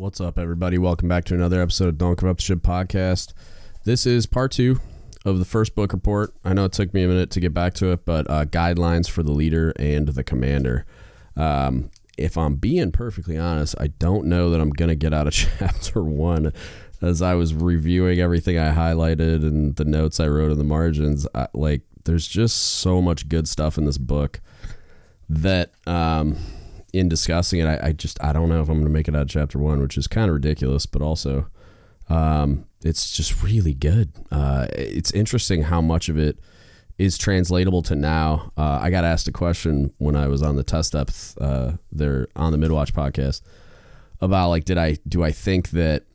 What's up, everybody? Welcome back to another episode of Don't Give Up the Ship podcast. This is part 2 of the first book report. I know it took me a minute to get back to it, but guidelines for the leader and the commander. If I'm being perfectly honest, I don't know that I'm going to get out of chapter 1. As I was reviewing everything I highlighted and the notes I wrote in the margins, there's just so much good stuff in this book that in discussing it, I don't know if I'm going to make it out of chapter 1, which is kind of ridiculous, but also it's just really good. It's interesting how much of it is translatable to now. I got asked a question when I was on the test depth there on the Midwatch podcast about do I think that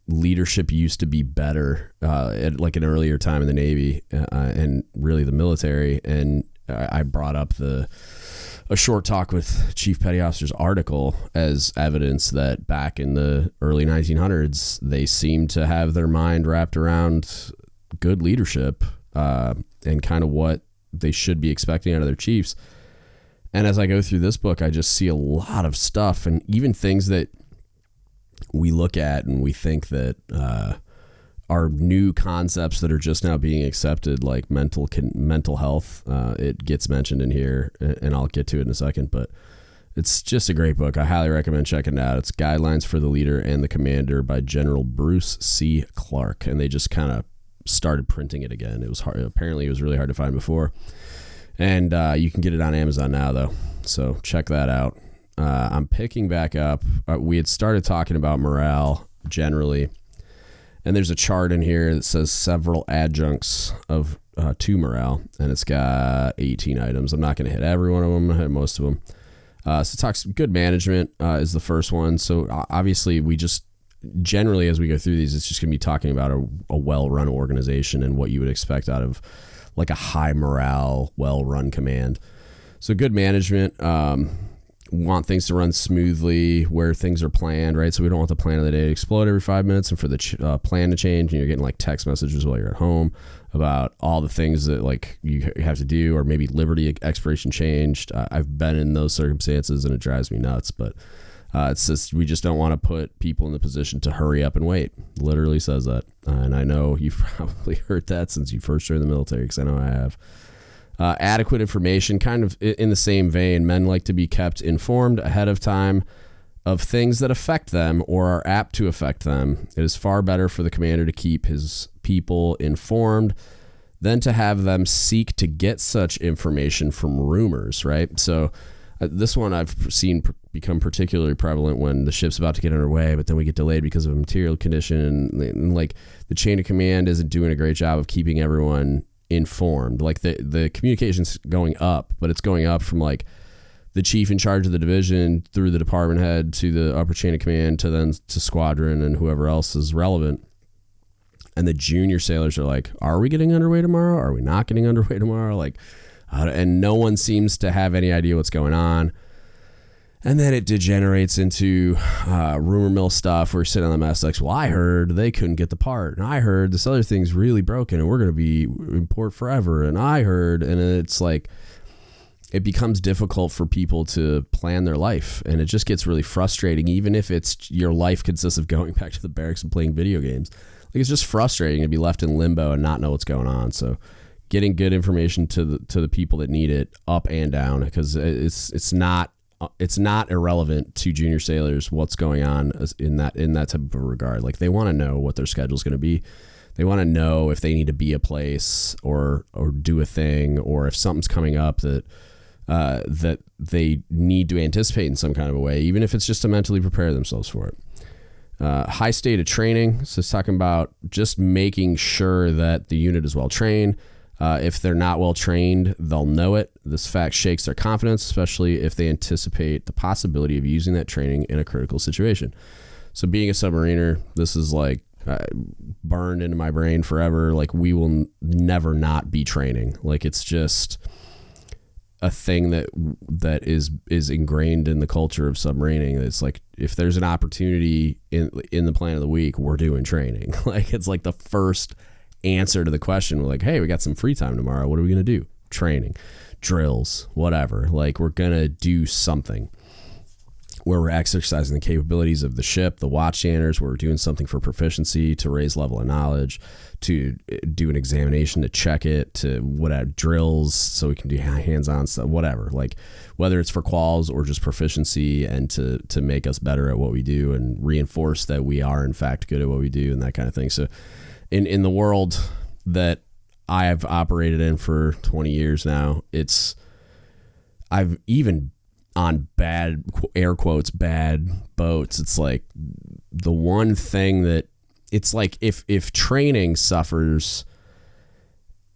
leadership used to be better at like an earlier time in the Navy and really the military, and I brought up a short talk with Chief Petty Officer's article as evidence that back in the early 1900s they seemed to have their mind wrapped around good leadership and kind of what they should be expecting out of their chiefs. And as I go through this book, I just see a lot of stuff, and even things that we look at and we think that are new concepts that are just now being accepted, like mental health. It gets mentioned in here, and I'll get to it in a second, but it's just a great book. I highly recommend checking it out. It's Guidelines for the Leader and the Commander by General Bruce C. Clarke, and they just kind of started printing it again. It was hard. Apparently it was really hard to find before, and you can get it on Amazon now, though, so check that out. I'm picking back up. We had started talking about morale generally, and there's a chart in here that says several adjuncts of to morale, and it's got 18 items. I'm not going to hit every one of them. I'm going to hit most of them. So it talks good management is the first one. So obviously we just generally, as we go through these, it's just going to be talking about a well-run organization and what you would expect out of like a high morale, well-run command. So good management, want things to run smoothly where things are planned, right? So we don't want the plan of the day to explode every 5 minutes and for the plan to change, and you're getting like text messages while you're at home about all the things that like you have to do, or maybe liberty expiration changed. I've been in those circumstances and it drives me nuts, but it's just, we just don't want to put people in the position to hurry up and wait. Literally says that. And I know you've probably heard that since you first joined the military, because I know I have. Adequate information, kind of in the same vein. Men like to be kept informed ahead of time of things that affect them or are apt to affect them. It is far better for the commander to keep his people informed than to have them seek to get such information from rumors, right? So this one I've seen become particularly prevalent when the ship's about to get underway, but then we get delayed because of a material condition, and like the chain of command isn't doing a great job of keeping everyone informed. Like the communication's going up, but it's going up from like the chief in charge of the division through the department head to the upper chain of command to then to squadron and whoever else is relevant. And the junior sailors are like, are we getting underway tomorrow? Are we not getting underway tomorrow? Like, and no one seems to have any idea what's going on. And then it degenerates into rumor mill stuff where you're sitting on the mess decks. Well, I heard they couldn't get the part, and I heard this other thing's really broken, and we're going to be in port forever, and I heard, and it's like it becomes difficult for people to plan their life, and it just gets really frustrating, even if it's your life consists of going back to the barracks and playing video games. Like, it's just frustrating to be left in limbo and not know what's going on. So getting good information to the people that need it, up and down, because it's not irrelevant to junior sailors what's going on in that type of regard. Like, they want to know what their schedule is going to be. They want to know if they need to be a place or do a thing, or if something's coming up that they need to anticipate in some kind of a way, even if it's just to mentally prepare themselves for it. High state of training. So it's talking about just making sure that the unit is well trained. If they're not well trained, they'll know it. This fact shakes their confidence, especially if they anticipate the possibility of using that training in a critical situation. So being a submariner, this is like burned into my brain forever. Like, we will never not be training. Like, it's just a thing that is ingrained in the culture of submarining. It's like, if there's an opportunity in the plan of the week, we're doing training. Like, it's like the first answer to the question. We're like, hey, we got some free time tomorrow. What are we going to do? Training, drills, whatever. Like, we're going to do something. where we're exercising the capabilities of the ship, the watchstanders, where we're doing something for proficiency, to raise level of knowledge, to do an examination, to check it, to whatever, drills so we can do hands-on stuff, whatever. Like whether it's for quals or just proficiency, and to make us better at what we do and reinforce that we are in fact good at what we do and that kind of thing. So in the world that I have operated in for 20 years now, I've even on bad, air quotes, bad boats, it's like the one thing that it's like if training suffers,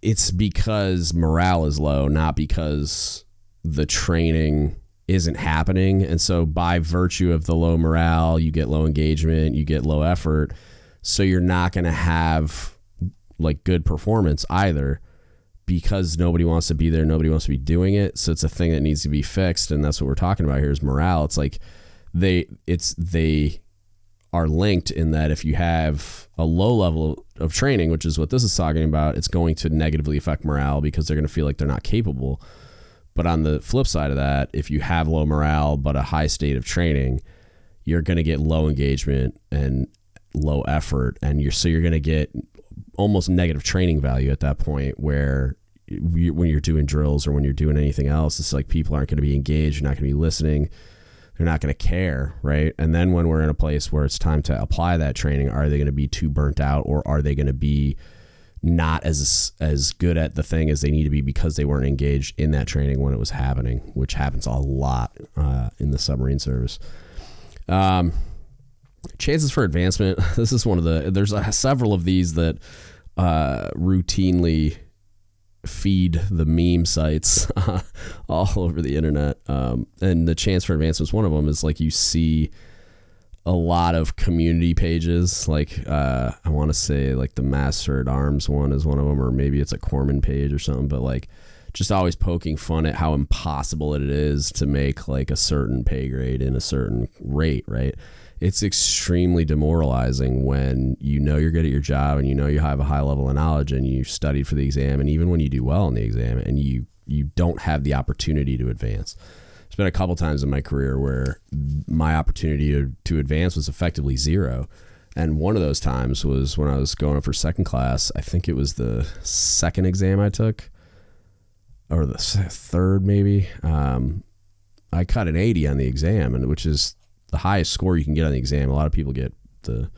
it's because morale is low, not because the training isn't happening. And so by virtue of the low morale, you get low engagement, you get low effort. So you're not going to have like good performance either, because nobody wants to be there. Nobody wants to be doing it. So it's a thing that needs to be fixed. And that's what we're talking about here is morale. It's like they are linked in that if you have a low level of training, which is what this is talking about, it's going to negatively affect morale because they're going to feel like they're not capable. But on the flip side of that, if you have low morale, but a high state of training, you're going to get low engagement and low effort. And you're going to get almost negative training value at that point, where when you're doing drills or when you're doing anything else, it's like people aren't going to be engaged. You're not going to be listening. They're not going to care. Right. And then when we're in a place where it's time to apply that training, are they going to be too burnt out, or are they going to be not as good at the thing as they need to be because they weren't engaged in that training when it was happening, which happens a lot in the submarine service. Chances for advancement. This is one of there's several of these that routinely feed the meme sites all over the internet. And the chance for advancement is one of them. Is like you see a lot of community pages, like I want to say like the Master at Arms one is one of them, or maybe it's a Corpsman page or something, but like just always poking fun at how impossible it is to make like a certain pay grade in a certain rate, right? It's extremely demoralizing when you know you're good at your job and you know you have a high level of knowledge and you studied for the exam, and even when you do well in the exam and you don't have the opportunity to advance. There's been a couple times in my career where my opportunity to advance was effectively zero. And one of those times was when I was going up for second class. I think it was the second exam I took, or the third maybe. I cut an 80 on the exam, and which is the highest score you can get on the exam. A lot of people get the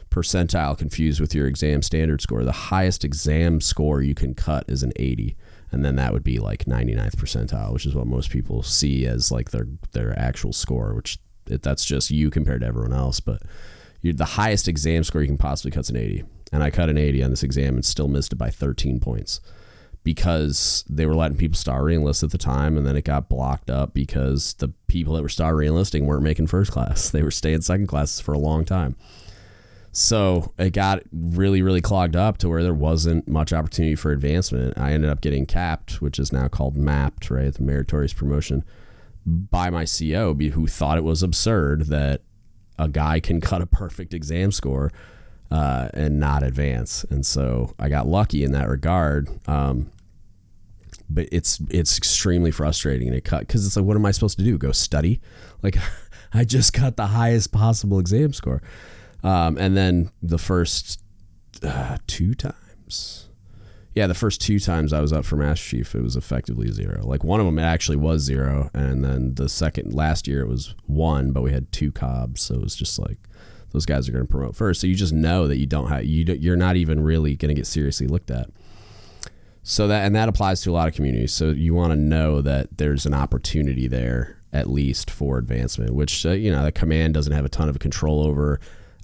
percentile confused with your exam standard score. The highest exam score you can cut is an 80. And then that would be like 99th percentile, which is what most people see as like their actual score, which that's just you compared to everyone else. But the highest exam score you can possibly cut is an 80. And I cut an 80 on this exam and still missed it by 13 points because they were letting people star re-enlist at the time. And then it got blocked up because the people that were star re-enlisting weren't making first class. They were staying second classes for a long time. So it got really, really clogged up to where there wasn't much opportunity for advancement. I ended up getting capped, which is now called MAPPed, right? The meritorious promotion, by my CO, who thought it was absurd that a guy can cut a perfect exam score and not advance. And so I got lucky in that regard. But it's extremely frustrating to cut, because it's like, what am I supposed to do? Go study? Like, I just got the highest possible exam score. And then the first two times I was up for Master Chief, it was effectively zero. Like one of them, it actually was zero. And then last year it was 1, but we had 2 cobs. So it was just like, those guys are going to promote first. So you just know that you're not even really going to get seriously looked at. So that applies to a lot of communities. So you want to know that there's an opportunity there, at least for advancement, which, the command doesn't have a ton of control over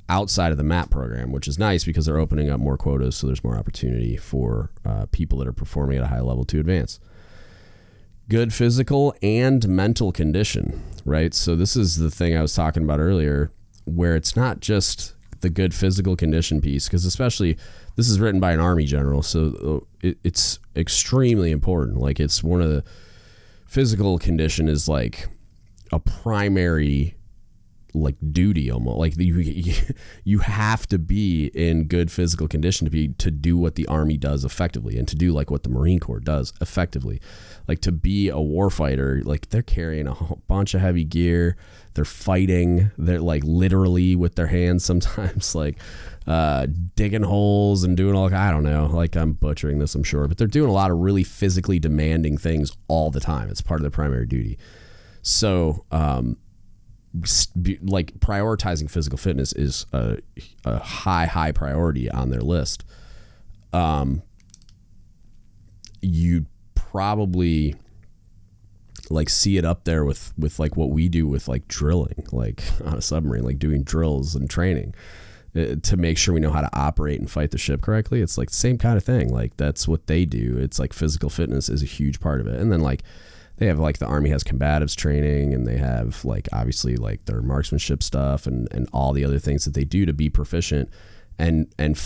outside of the MAP program, which is nice because they're opening up more quotas. So there's more opportunity for people that are performing at a high level to advance. Good physical and mental condition, right? So this is the thing I was talking about earlier, where it's not just the good physical condition piece, because especially this is written by an Army general. So it's extremely important. Like it's one of the physical condition is like a primary like duty almost. Like you have to be in good physical condition to do what the Army does effectively, and to do like what the Marine Corps does effectively. Like to be a warfighter, like they're carrying a bunch of heavy gear, they're fighting, they're like literally with their hands sometimes, like digging holes and doing all, I don't know, like I'm butchering this, I'm sure, but they're doing a lot of really physically demanding things all the time. It's part of their primary duty. So like prioritizing physical fitness is a high priority on their list. You'd probably like see it up there with like what we do with like drilling, like on a submarine, like doing drills and training to make sure we know how to operate and fight the ship correctly. It's like the same kind of thing. Like that's what they do. It's like physical fitness is a huge part of it. And then like they have like the Army has combatives training, and they have like obviously like their marksmanship stuff and all the other things that they do to be proficient and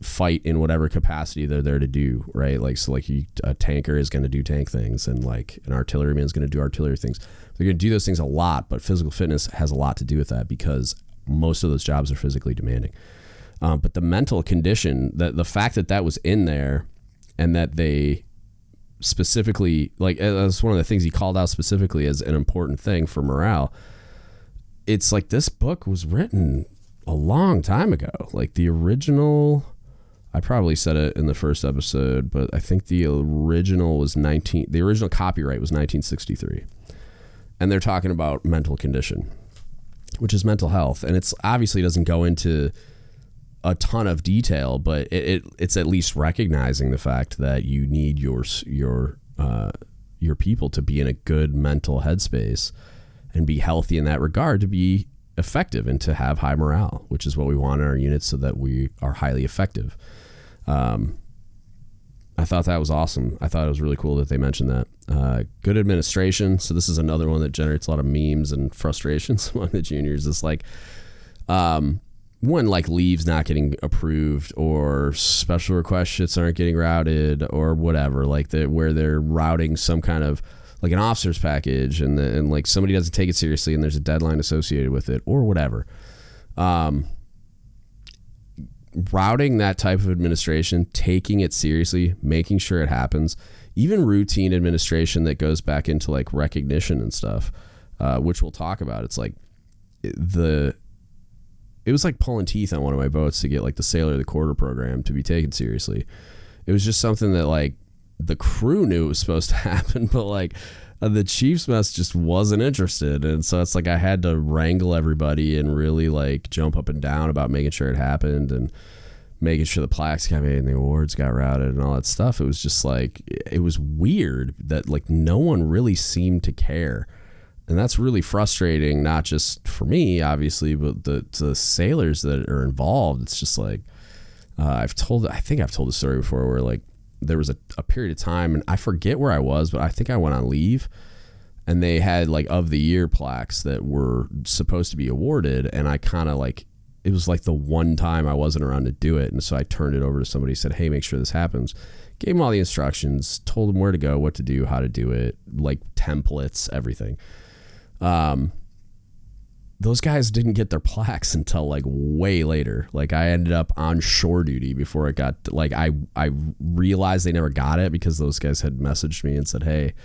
fight in whatever capacity they're there to do, right? Like so like a tanker is going to do tank things, and like an artilleryman is going to do artillery things. They're going to do those things a lot, but physical fitness has a lot to do with that because most of those jobs are physically demanding. But the mental condition, the fact that was in there, and that they specifically, like that's one of the things he called out specifically as an important thing for morale. It's like this book was written a long time ago. Like the original, I probably said it in the first episode, but I think the original copyright was 1963. And they're talking about mental condition, which is mental health. And it's obviously doesn't go into a ton of detail, but it's at least recognizing the fact that you need your people to be in a good mental headspace and be healthy in that regard to be effective and to have high morale, which is what we want in our units so that we are highly effective. I thought that was awesome. I thought it was really cool that they mentioned that. Good administration. So this is another one that generates a lot of memes and frustrations among the juniors. It's like, one, like leaves not getting approved, or special request shits aren't getting routed, or whatever, like where they're routing some kind of like an officer's package and like somebody doesn't take it seriously and there's a deadline associated with it or whatever. Routing that type of administration, taking it seriously, making sure it happens, even routine administration that goes back into like recognition and stuff, which we'll talk about. It's like it was like pulling teeth on one of my boats to get like the Sailor of the Quarter program to be taken seriously. It was just something that like the crew knew it was supposed to happen, but like the chief's mess just wasn't interested. And so it's like I had to wrangle everybody and really like jump up and down about making sure it happened and making sure the plaques got made and the awards got routed and all that stuff. It was just like, it was weird that like no one really seemed to care. And that's really frustrating, not just for me, obviously, but the sailors that are involved. It's just like, I think I've told the story before where like there was a period of time, and I forget where I was, but I think I went on leave, and they had like of the year plaques that were supposed to be awarded. And I kind of like, it was like the one time I wasn't around to do it. And so I turned it over to somebody, said, hey, make sure this happens. Gave them all the instructions, told them where to go, what to do, how to do it, like templates, everything. Those guys didn't get their plaques until like way later. Like I ended up on shore duty before it got, like I realized they never got it because those guys had messaged me and said, hey,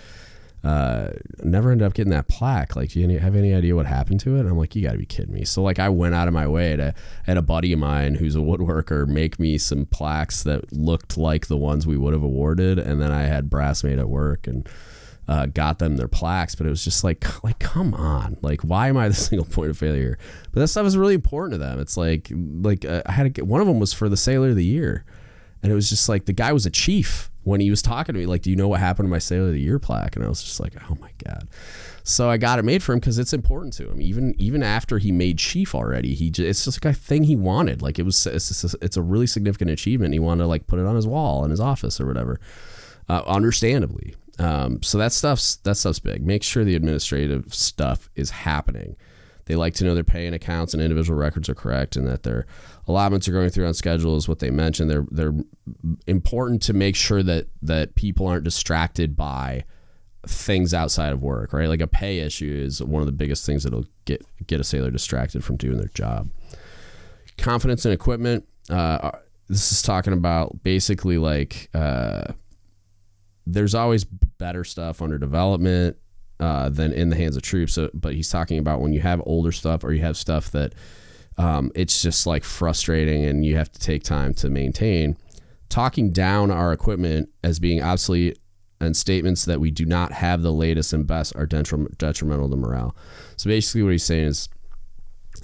never ended up getting that plaque. Like, do you have any idea what happened to it? And I'm like, you gotta be kidding me. So like I went out of my way to, had a buddy of mine who's a woodworker make me some plaques that looked like the ones we would have awarded. And then I had brass made at work and got them their plaques, but it was just like, come on, like, why am I the single point of failure? But that stuff is really important to them. It's like I had to get, one of them was for the Sailor of the Year, and it was just like, the guy was a chief when he was talking to me, like, do you know what happened to my Sailor of the Year plaque? And I was just like, oh my God. So I got it made for him because it's important to him. Even after he made chief already, it's just like a thing he wanted. Like it's a really significant achievement. He wanted to like put it on his wall in his office or whatever, understandably. So that stuff's big. Make sure the administrative stuff is happening. They like to know their pay and accounts and individual records are correct, and that their allotments are going through on schedule is what they mentioned. They're important to make sure that people aren't distracted by things outside of work, right? Like a pay issue is one of the biggest things that'll get a sailor distracted from doing their job. Confidence in equipment. This is talking about basically like there's always better stuff under development than in the hands of troops. So, but he's talking about when you have older stuff or you have stuff that it's just like frustrating and you have to take time to maintain. Talking down our equipment as being obsolete and statements that we do not have the latest and best are detrimental to morale. So basically what he's saying is,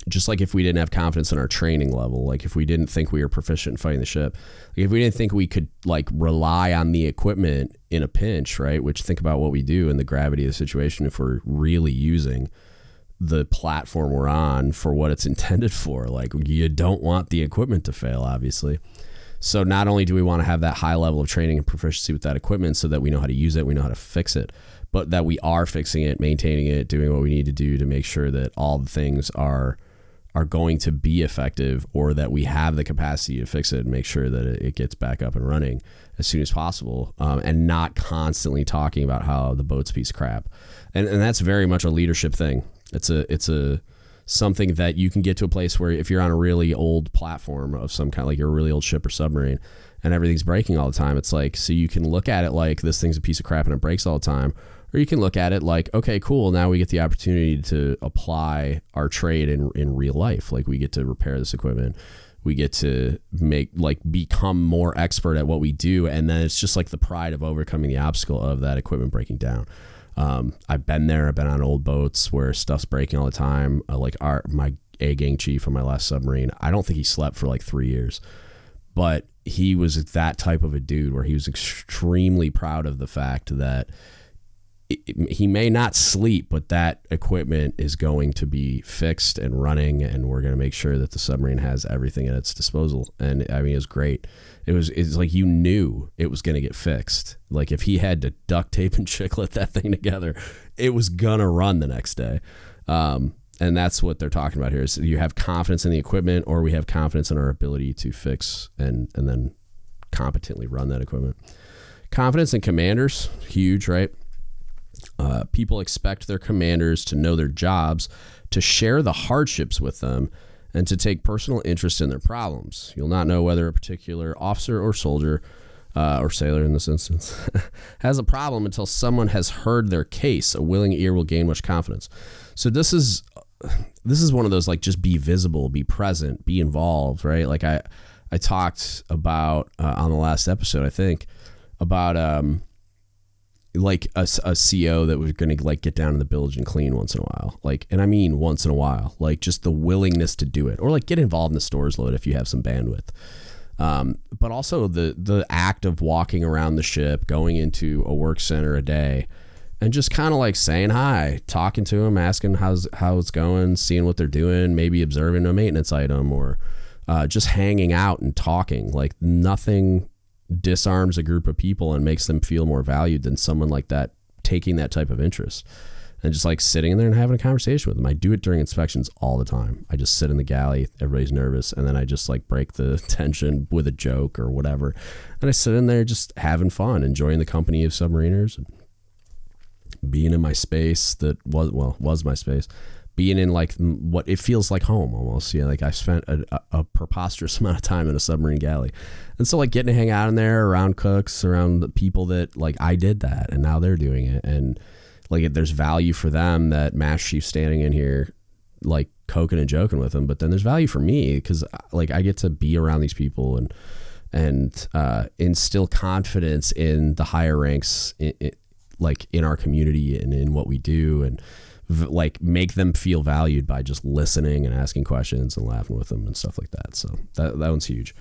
just like if we didn't have confidence in our training level, like if we didn't think we were proficient in fighting the ship, like if we didn't think we could like rely on the equipment in a pinch, right? Which, think about what we do and the gravity of the situation if we're really using the platform we're on for what it's intended for. Like, you don't want the equipment to fail, obviously. So not only do we want to have that high level of training and proficiency with that equipment so that we know how to use it, we know how to fix it, but that we are fixing it, maintaining it, doing what we need to do to make sure that all the things are going to be effective, or that we have the capacity to fix it and make sure that it gets back up and running as soon as possible, and not constantly talking about how the boat's a piece of crap. And that's very much a leadership thing. It's a something that you can get to a place where if you're on a really old platform of some kind, like you're a really old ship or submarine and everything's breaking all the time, it's like, so you can look at it like this thing's a piece of crap and it breaks all the time. Or you can look at it like, okay, cool, now we get the opportunity to apply our trade in real life. Like, we get to repair this equipment. We get to become more expert at what we do. And then it's just like the pride of overcoming the obstacle of that equipment breaking down. I've been there. I've been on old boats where stuff's breaking all the time. My A-gang chief on my last submarine, I don't think he slept for like 3 years. But he was that type of a dude where he was extremely proud of the fact that he may not sleep, but that equipment is going to be fixed and running, and we're going to make sure that the submarine has everything at its disposal. And I mean, it was great. It's like you knew it was going to get fixed. Like, if he had to duct tape and chiclet that thing together, it was going to run the next day. And that's what they're talking about here, is you have confidence in the equipment, or we have confidence in our ability to fix and then competently run that equipment. Confidence in commanders, huge, right? People expect their commanders to know their jobs, to share the hardships with them, and to take personal interest in their problems. You'll not know whether a particular officer or soldier, or sailor in this instance, has a problem until someone has heard their case. A willing ear will gain much confidence. So this is one of those, like, just be visible, be present, be involved, right? Like I talked about on the last episode, I think, about like a CO that was going to like get down in the bilge and clean once in a while. Like, and I mean once in a while, like just the willingness to do it, or like get involved in the stores load if you have some bandwidth. But also the act of walking around the ship, going into a work center a day and just kind of like saying hi, talking to them, asking how it's going, seeing what they're doing, maybe observing a maintenance item, or just hanging out and talking. Like, nothing disarms a group of people and makes them feel more valued than someone like that taking that type of interest and just like sitting there and having a conversation with them. I do it during inspections all the time. I just sit in the galley, everybody's nervous, and then I just like break the tension with a joke or whatever, and I sit in there just having fun, enjoying the company of submariners, and being in my space that was my space, being in like what it feels like home almost. Yeah, like I spent a preposterous amount of time in a submarine galley, and so like getting to hang out in there around cooks, around the people that like I did that and now they're doing it, and like there's value for them that Master Chief's standing in here like coking and joking with them, but then there's value for me because like I get to be around these people and instill confidence in the higher ranks like in our community and in what we do, and like make them feel valued by just listening and asking questions and laughing with them and stuff like that. So that one's huge.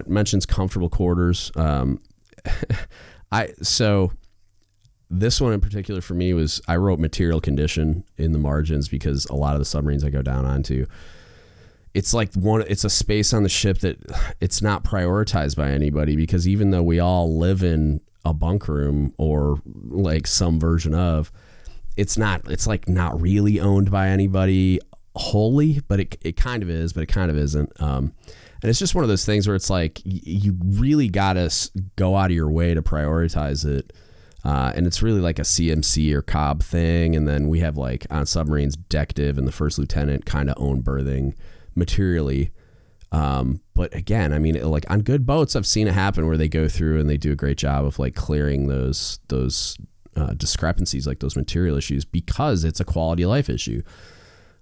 Mentions comfortable quarters. So this one in particular for me was, I wrote material condition in the margins because a lot of the submarines I go down onto, it's like it's a space on the ship that it's not prioritized by anybody, because even though we all live in a bunk room or like some version of, it's like not really owned by anybody wholly, but it kind of is, but it kind of isn't. And it's just one of those things where it's like you really got to go out of your way to prioritize it And it's really like a CMC or Cobb thing. And then we have like on submarines, deck div and the first lieutenant kind of own berthing materially. But again, I mean, like on good boats, I've seen it happen where they go through and they do a great job of like clearing those discrepancies, like those material issues, because it's a quality of life issue.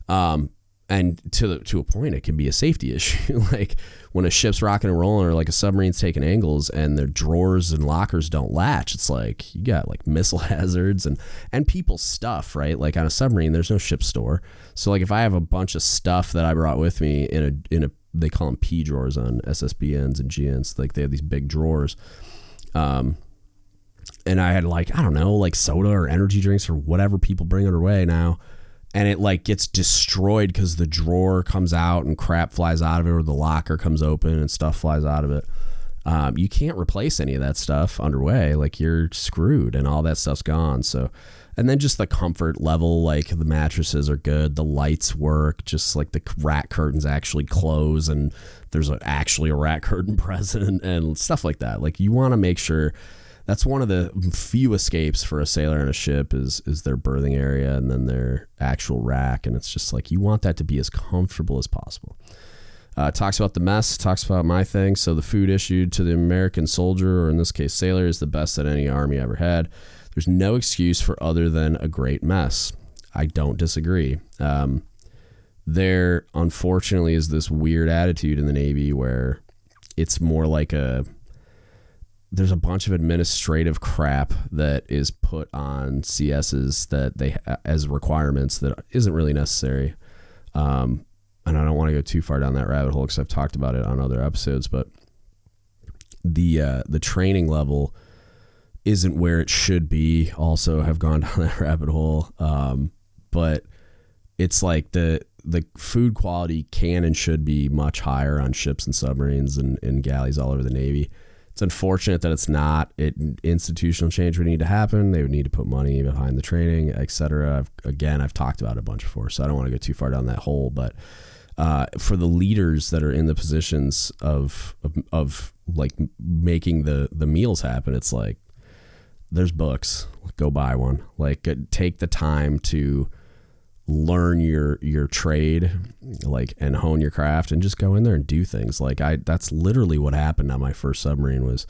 And to a point, it can be a safety issue. Like when a ship's rocking and rolling, or like a submarine's taking angles and their drawers and lockers don't latch, it's like you got like missile hazards and people's stuff, right? Like on a submarine, there's no ship store. So like if I have a bunch of stuff that I brought with me in a they call them P drawers on SSBNs and GNs, like they have these big drawers. And I had like, I don't know, like soda or energy drinks or whatever people bring it away now. And it like gets destroyed because the drawer comes out and crap flies out of it, or the locker comes open and stuff flies out of it. You can't replace any of that stuff underway. Like you're screwed and all that stuff's gone. So, and then just the comfort level, like the mattresses are good. The lights work, just like the rat curtains actually close and there's actually a rat curtain present and stuff like that. Like you want to make sure. That's one of the few escapes for a sailor in a ship is their berthing area and then their actual rack. And it's just like, you want that to be as comfortable as possible. Talks about the mess, talks about my thing. So the food issued to the American soldier, or in this case, sailor, is the best that any army ever had. There's no excuse for other than a great mess. I don't disagree. There, unfortunately, is this weird attitude in the Navy where it's more like there's a bunch of administrative crap that is put on CSs that they as requirements that isn't really necessary. And I don't want to go too far down that rabbit hole because I've talked about it on other episodes, but the training level isn't where it should be. Also have gone down that rabbit hole. But it's like the food quality can and should be much higher on ships and submarines and galleys all over the Navy. It's unfortunate that it's not. Institutional change would need to happen. They would need to put money behind the training, etc. I've talked about it a bunch before, so I don't want to go too far down that hole. But for the leaders that are in the positions of like making the meals happen, it's like there's books. Go buy one. Like take the time to learn your trade, like, and hone your craft, and just go in there and do things. Like that's literally what happened on my first submarine. Was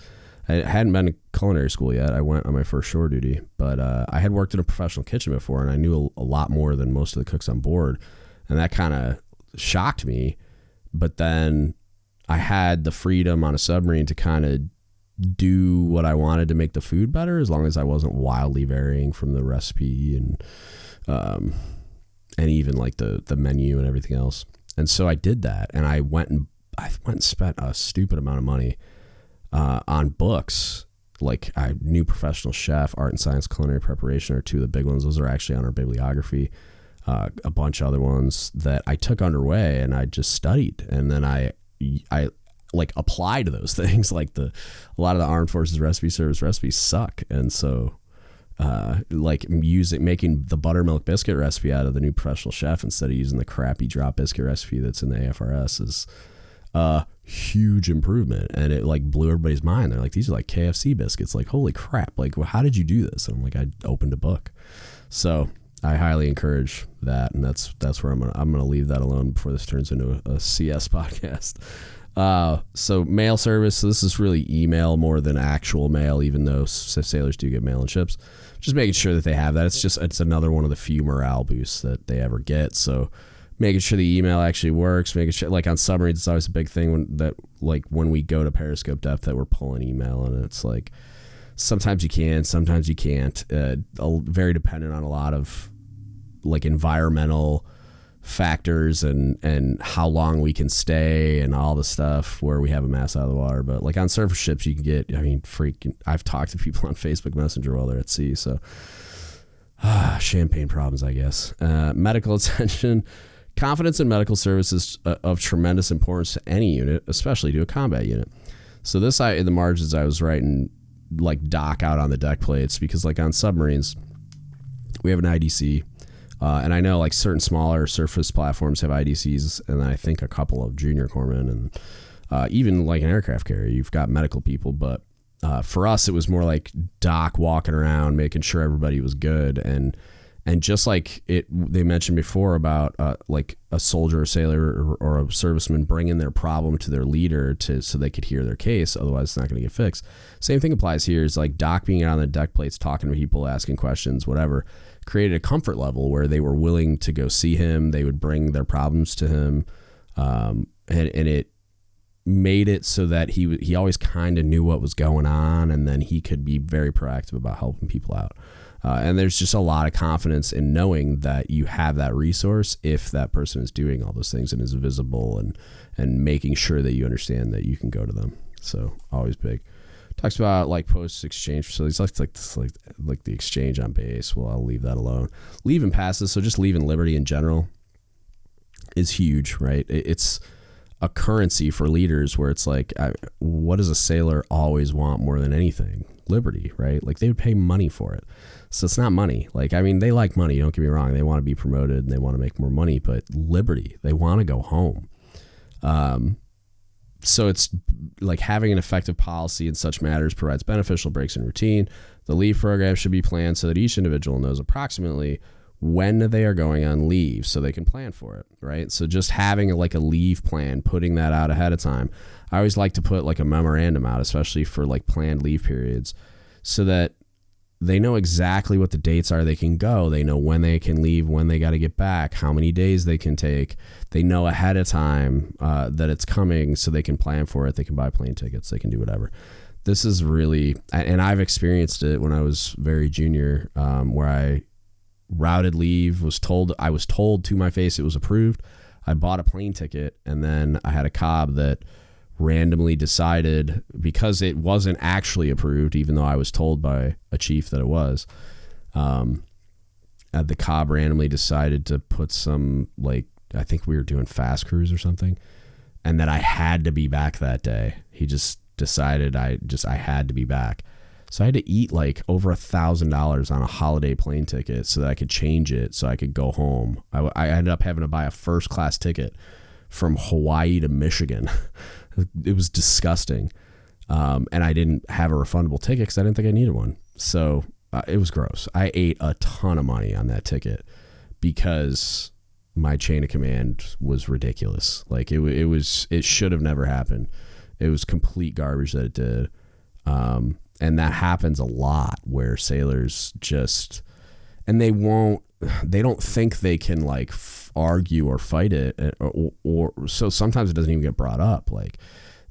I hadn't been to culinary school yet. I went on my first shore duty, but I had worked in a professional kitchen before, and I knew a lot more than most of the cooks on board, and that kind of shocked me. But then I had the freedom on a submarine to kind of do what I wanted to make the food better, as long as I wasn't wildly varying from the recipe and even like the menu and everything else. And so I did that, and I went and spent a stupid amount of money on books. Like I knew Professional Chef, Art and Science Culinary Preparation are two of the big ones. Those are actually on our bibliography. A bunch of other ones that I took underway and I just studied, and then I like applied those things. Like a lot of the Armed Forces Recipe Service recipes suck, and so like making the buttermilk biscuit recipe out of the new Professional Chef instead of using the crappy drop biscuit recipe that's in the AFRS is a huge improvement. And it like blew everybody's mind. They're like, these are like KFC biscuits. Like, holy crap. Like, well, how did you do this? And I'm like, I opened a book. So I highly encourage that. And that's where I'm going to leave that alone before this turns into a CS podcast. So mail service. So this is really email more than actual mail, even though sailors do get mail on ships. Just making sure that they have that. It's another one of the few morale boosts that they ever get. So making sure the email actually works, making sure, like on submarines, it's always a big thing when we go to periscope depth that we're pulling email, and it's like sometimes you can, sometimes you can't. Very dependent on a lot of like environmental factors and how long we can stay and all the stuff where we have a mass out of the water. But like on surface ships, you can get, I've talked to people on Facebook Messenger while they're at sea. So champagne problems, I guess. Medical attention. Confidence in medical service is of tremendous importance to any unit, especially to a combat unit. So this, in the margins, I was writing like doc out on the deck plates, because like on submarines, we have an IDC. And I know like certain smaller surface platforms have IDCs, and I think a couple of junior corpsmen, and even like an aircraft carrier, you've got medical people. But For us, it was more like Doc walking around, making sure everybody was good. And just like they mentioned before about like a soldier or sailor or a serviceman bringing their problem to their leader so they could hear their case. Otherwise, it's not going to get fixed. Same thing applies here. Is like Doc being out on the deck plates, talking to people, asking questions, whatever, created a comfort level where they were willing to go see him. They would bring their problems to him. And it made it so that he always kind of knew what was going on, and then he could be very proactive about helping people out. And there's just a lot of confidence in knowing that you have that resource if that person is doing all those things and is visible and making sure that you understand that you can go to them. So always big. Talks about like post exchange facilities, like the exchange on base. Well, I'll leave that alone. Leaving passes, so just leaving liberty in general is huge, right? It's a currency for leaders where it's like, what does a sailor always want more than anything? Liberty, right? Like they would pay money for it. So it's not money. Like, I mean, they like money. Don't get me wrong. They want to be promoted and they want to make more money, but liberty, they want to go home. So it's like having an effective policy in such matters provides beneficial breaks in routine. The leave program should be planned so that each individual knows approximately when they are going on leave so they can plan for it, right? So just having like a leave plan, putting that out ahead of time. I always like to put like a memorandum out, especially for like planned leave periods, so that they know exactly what the dates are they can go. They know when they can leave, when they got to get back, how many days they can take. They know ahead of time that it's coming so they can plan for it. They can buy plane tickets. They can do whatever. This is really, and I've experienced it when I was very junior, where I routed leave, I was told to my face it was approved. I bought a plane ticket, and then I had a cob that randomly decided, because it wasn't actually approved, even though I was told by a chief that it was, the cob randomly decided to put some, like, I think we were doing fast cruise or something, and that I had to be back that day. He just decided I had to be back. So I had to eat like over $1,000 on a holiday plane ticket so that I could change it so I could go home. I ended up having to buy a first class ticket from Hawaii to Michigan. It was disgusting. And I didn't have a refundable ticket because I didn't think I needed one. So it was gross. I ate a ton of money on that ticket because my chain of command was ridiculous. Like it should have never happened. It was complete garbage that it did. And that happens a lot where sailors just, and they don't think they can like argue or fight it, or so sometimes it doesn't even get brought up. Like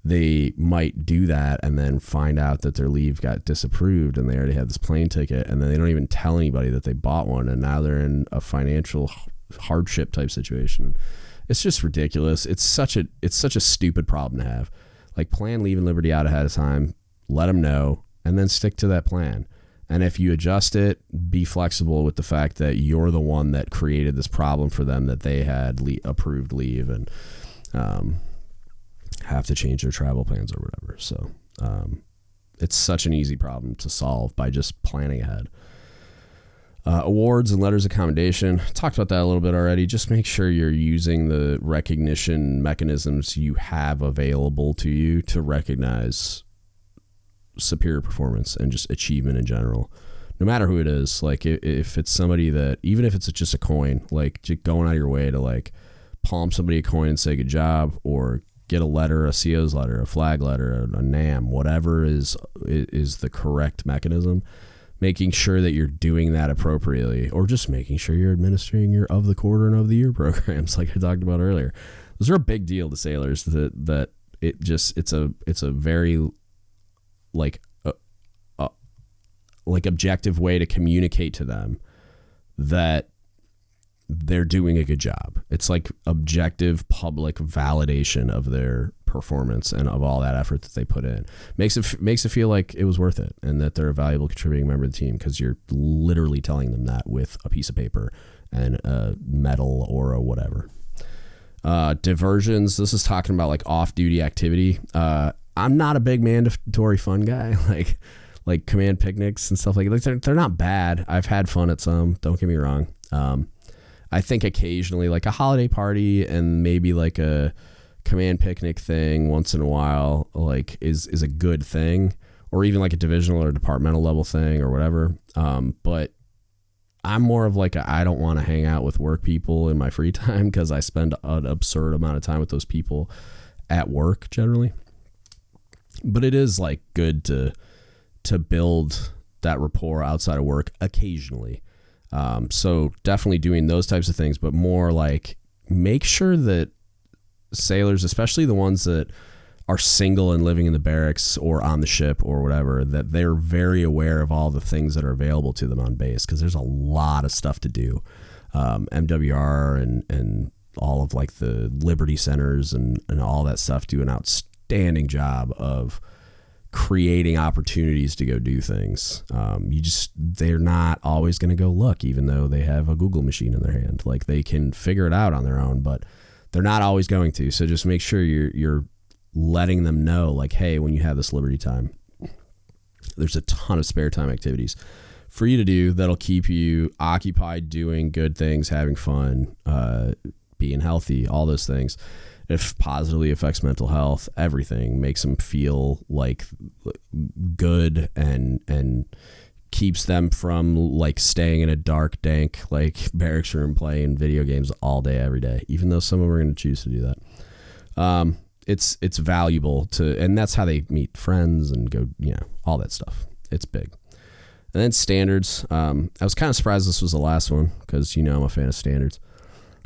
they might do that and then find out that their leave got disapproved and they already had this plane ticket, and then they don't even tell anybody that they bought one, and now they're in a financial hardship type situation. It's just ridiculous. It's such a stupid problem to have. Like, plan leave and liberty out ahead of time, let them know, and then stick to that plan. And if you adjust it, be flexible with the fact that you're the one that created this problem for them, that they had approved leave and have to change their travel plans or whatever. So it's such an easy problem to solve by just planning ahead. Awards and letters of commendation. Talked about that a little bit already. Just make sure you're using the recognition mechanisms you have available to you to recognize superior performance and just achievement in general, no matter who it is. Like if it's somebody that, even if it's just a coin, like just going out of your way to like palm somebody a coin and say good job, or get a letter, a CO's letter, a flag letter, a NAM, whatever is the correct mechanism, making sure that you're doing that appropriately, or just making sure you're administering your of the quarter and of the year programs like I talked about earlier. Those are a big deal to sailors, that it's a very like objective way to communicate to them that they're doing a good job. It's like objective public validation of their performance and of all that effort that they put in. Makes it feel like it was worth it and that they're a valuable contributing member of the team, because you're literally telling them that with a piece of paper and a medal or a whatever. Diversions. This is talking about like off-duty activity. I'm not a big mandatory fun guy, like command picnics and stuff like that. They're not bad. I've had fun at some, don't get me wrong. I think occasionally like a holiday party and maybe like a command picnic thing once in a while, like is a good thing, or even like a divisional or departmental level thing or whatever. But I'm more of like I don't want to hang out with work people in my free time because I spend an absurd amount of time with those people at work generally. But it is like good to build that rapport outside of work occasionally. So definitely doing those types of things, but more like make sure that sailors, especially the ones that are single and living in the barracks or on the ship or whatever, that they're very aware of all the things that are available to them on base, because there's a lot of stuff to do. MWR and all of like the Liberty Centers and all that stuff do an outstanding job of creating opportunities to go do things. They're not always going to go look, even though they have a Google machine in their hand. Like they can figure it out on their own, but they're not always going to. So just make sure you're letting them know, like, hey, when you have this Liberty time, there's a ton of spare time activities for you to do that'll keep you occupied, doing good things, having fun, being healthy, all those things. If positively affects mental health, everything makes them feel like good and keeps them from like staying in a dark, dank, like barracks room playing video games all day, every day, even though some of them are going to choose to do that. It's valuable and that's how they meet friends and go, all that stuff. It's big. And then standards. I was kind of surprised this was the last one because, I'm a fan of standards.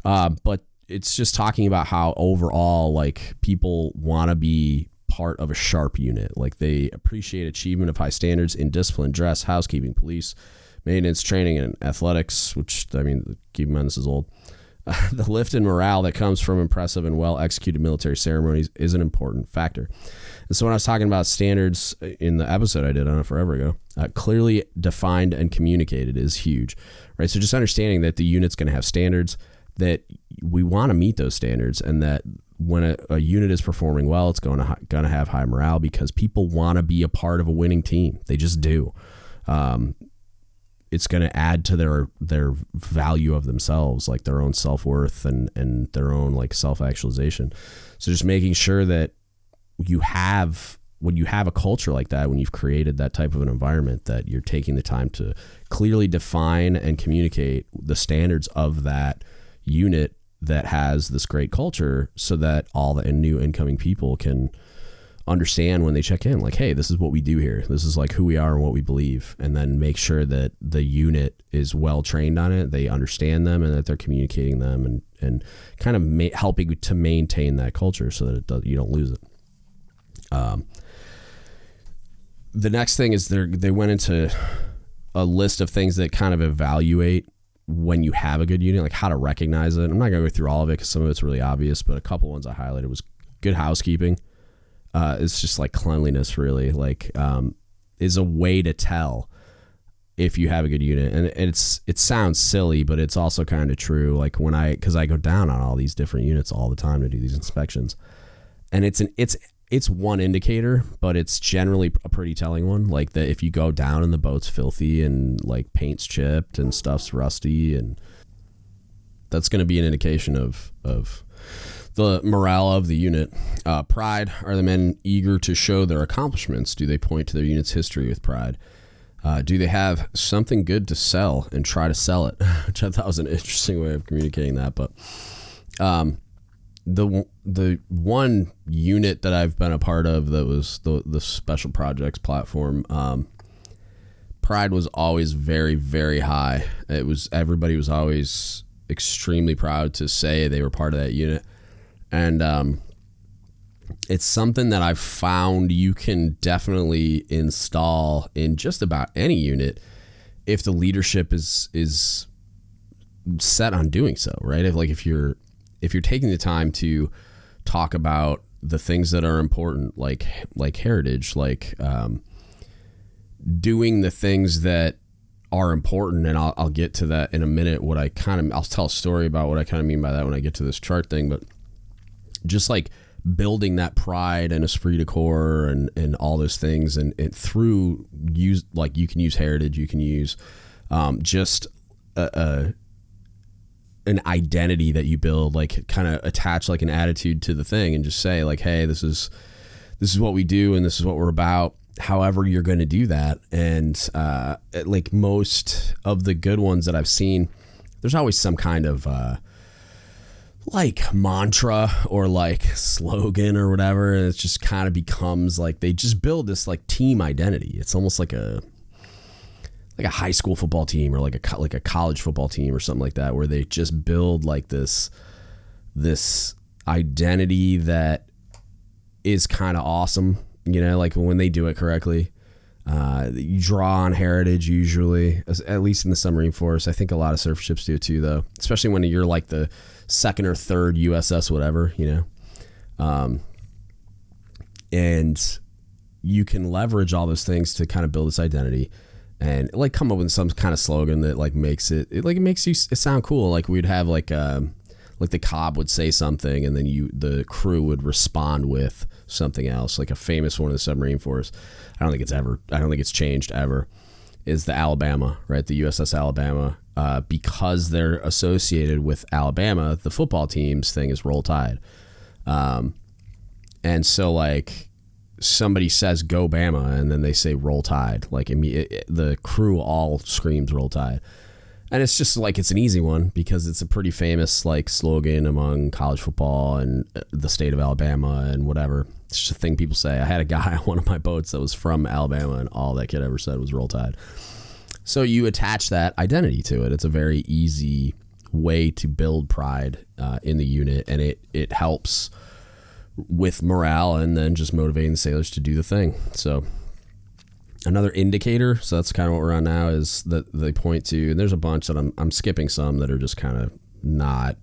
But it's just talking about how overall, like, people want to be part of a sharp unit. Like, they appreciate achievement of high standards in discipline, dress, housekeeping, police, maintenance, training, and athletics, which, keep in mind, this is old. The lift in morale that comes from impressive and well-executed military ceremonies is an important factor. And so when I was talking about standards in the episode I did on it forever ago, clearly defined and communicated is huge, right? So just understanding that the unit's going to have standards, that we want to meet those standards, and that when a unit is performing well, it's going to have high morale because people want to be a part of a winning team. They just do. It's going to add to their value of themselves, like their own self-worth and their own like self-actualization. So just making sure that when you have a culture like that, when you've created that type of an environment, that you're taking the time to clearly define and communicate the standards of that unit that has this great culture, so that all the new incoming people can understand when they check in, like, hey, this is what we do here. This is like who we are and what we believe. And then make sure that the unit is well trained on it. They understand them and that they're communicating them and kind of helping to maintain that culture so that you don't lose it. The next thing is they went into a list of things that kind of evaluate when you have a good unit, like how to recognize it. I'm not going to go through all of it because some of it's really obvious, but a couple ones I highlighted was good housekeeping. It's just like cleanliness, really, like, is a way to tell if you have a good unit. And it sounds silly, but it's also kind of true. Like because I go down on all these different units all the time to do these inspections, and it's one indicator, but it's generally a pretty telling one. Like that if you go down and the boat's filthy and like paint's chipped and stuff's rusty, and that's going to be an indication of the morale of the unit. Pride. Are the men eager to show their accomplishments? Do they point to their unit's history with pride? Do they have something good to sell and try to sell it? Which I thought was an interesting way of communicating that. But the one unit that I've been a part of that was the special projects platform, pride was always very, very high. Everybody was always extremely proud to say they were part of that unit. And it's something that I've found you can definitely install in just about any unit if the leadership is set on doing so, right? If you're taking the time to talk about the things that are important, like heritage, like doing the things that are important, and I'll get to that in a minute. I'll tell a story about what I kind of mean by that when I get to this chart thing, but just like building that pride and esprit de corps and all those things, and through you can use heritage, you can use just an identity that you build, like kind of attach like an attitude to the thing and just say like, hey, this is what we do and this is what we're about. however you're going to do that. And like most of the good ones that I've seen, there's always some kind of like mantra or like slogan or whatever, and it just kind of becomes like they just build this like team identity. It's almost like a high school football team or like a college football team or something like that, where they just build like this identity that is kind of awesome, you know, like when they do it correctly. You draw on heritage usually, at least in the submarine force. I think a lot of surface ships do too, though, especially when you're like the second or third USS whatever, you know. And you can leverage all those things to kind of build this identity and like come up with some kind of slogan that like makes it makes you sound cool. Like we'd have like the Cobb would say something and then the crew would respond with something else. Like a famous one of the submarine force, I don't think it's changed ever, is the Alabama, right? The USS Alabama, because they're associated with Alabama, the football team's thing is Roll Tide. And so like somebody says go Bama and then they say Roll Tide, like the crew all screams Roll Tide. And it's just like, it's an easy one because it's a pretty famous like slogan among college football and the state of Alabama and whatever. It's just a thing people say. I had a guy on one of my boats that was from Alabama and all that kid ever said was Roll Tide. So you attach that identity to it. It's a very easy way to build pride in the unit, and it helps with morale and then just motivating the sailors to do the thing. So another indicator, so that's kind of what we're on now, is that they point to, and there's a bunch that I'm skipping some that are just kind of not,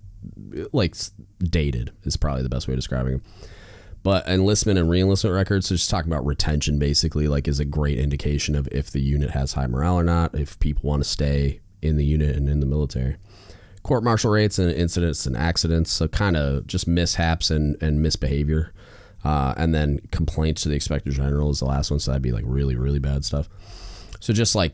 like, dated is probably the best way of describing them. But enlistment and re-enlistment records, so just talking about retention basically, like, is a great indication of if the unit has high morale or not, if people want to stay in the unit and in the military. Court-martial rates and incidents and accidents, so kind of just mishaps and misbehavior. And then complaints to the inspector general is the last one, so that'd be like really, really bad stuff. So just like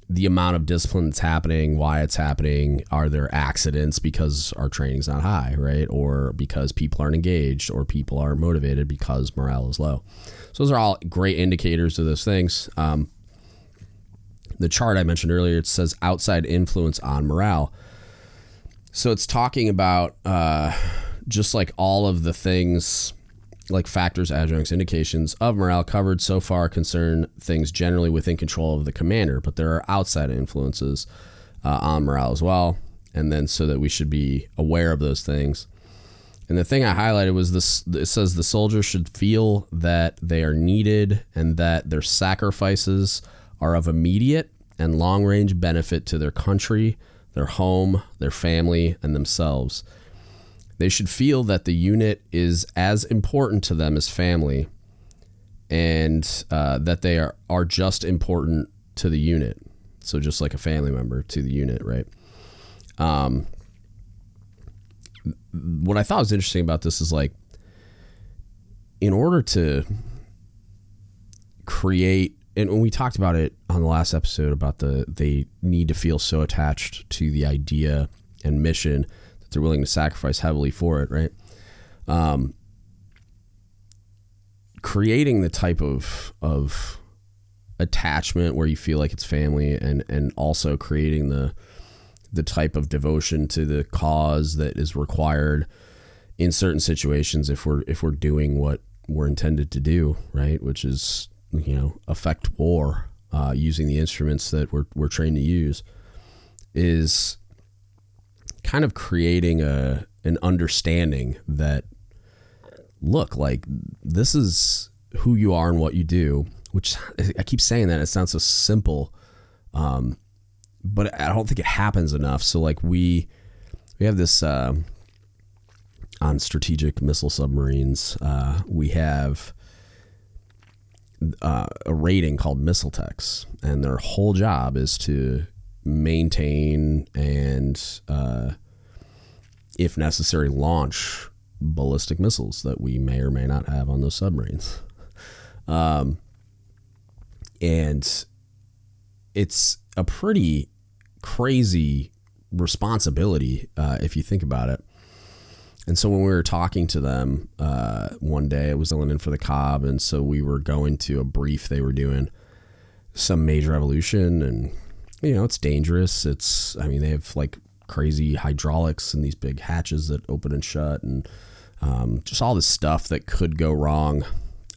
the amount of discipline that's happening, why it's happening, are there accidents because our training's not high, right? Or because people aren't engaged, or people aren't motivated because morale is low. So those are all great indicators of those things. The chart I mentioned earlier, it says outside influence on morale. So it's talking about just like all of the things, like factors, adjuncts, indications of morale covered so far concern things generally within control of the commander, but there are outside influences on morale as well. And then so that we should be aware of those things. And the thing I highlighted was this, it says the soldiers should feel that they are needed and that their sacrifices are of immediate and long-range benefit to their country, their home, their family, and themselves. They should feel that the unit is as important to them as family, and that they are just important to the unit. So just like a family member to the unit, right? What I thought was interesting about this is, like, in order to create, and when we talked about it on the last episode about they need to feel so attached to the idea and mission that they're willing to sacrifice heavily for it, right? Creating the type of attachment where you feel like it's family, and also creating the type of devotion to the cause that is required in certain situations if we're doing what we're intended to do, right? Which is, affect war using the instruments that we're trained to use, is kind of creating an understanding that, look, like, this is who you are and what you do, which I keep saying that it sounds so simple, but I don't think it happens enough. So like we have this on strategic missile submarines, we have a rating called missile techs, and their whole job is to maintain and if necessary launch ballistic missiles that we may or may not have on those submarines. And it's a pretty crazy responsibility if you think about it. And so when we were talking to them one day, I was filling in for the Cobb, and so we were going to a brief they were doing, some major evolution, and it's dangerous. They have like crazy hydraulics and these big hatches that open and shut, and just all this stuff that could go wrong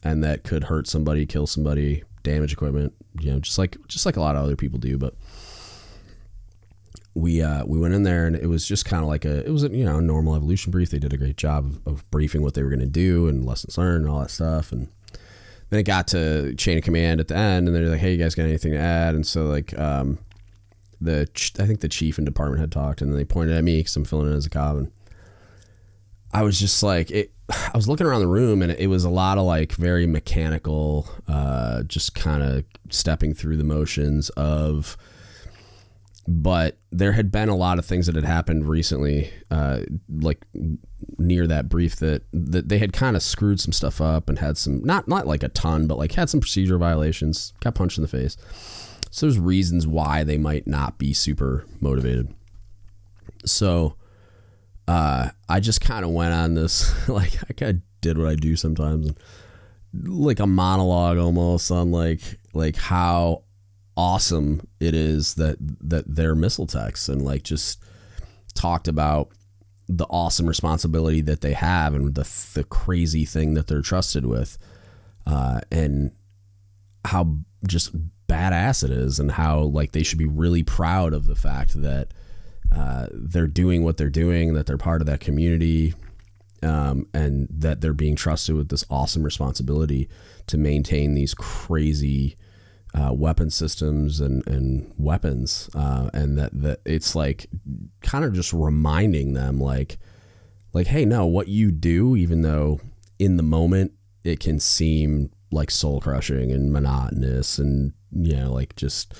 and that could hurt somebody, kill somebody, damage equipment, just like a lot of other people do. But we went in there, and it was just kind of like a normal evolution brief. They did a great job of briefing what they were going to do and lessons learned and all that stuff. And then it got to chain of command at the end, and they're like, "Hey, you guys got anything to add?" And so like I think the chief and department had talked, and then they pointed at me because I'm filling in as a Cobb, and I was just like, I was looking around the room, and it was a lot of like very mechanical, just kind of stepping through the motions of. But there had been a lot of things that had happened recently, like near that brief that they had kind of screwed some stuff up and had some, not like a ton, but like had some procedural violations, got punched in the face. So there's reasons why they might not be super motivated. So I just kind of went on this, like I kind of did what I do sometimes, like a monologue almost on like how awesome it is that they're missile techs, and like just talked about the awesome responsibility that they have and the crazy thing that they're trusted with, and how just badass it is, and how like they should be really proud of the fact that they're doing what they're doing, that they're part of that community, and that they're being trusted with this awesome responsibility to maintain these crazy weapon systems and weapons, and that it's like kind of just reminding them like, hey, no, what you do, even though in the moment it can seem like soul crushing and monotonous and like just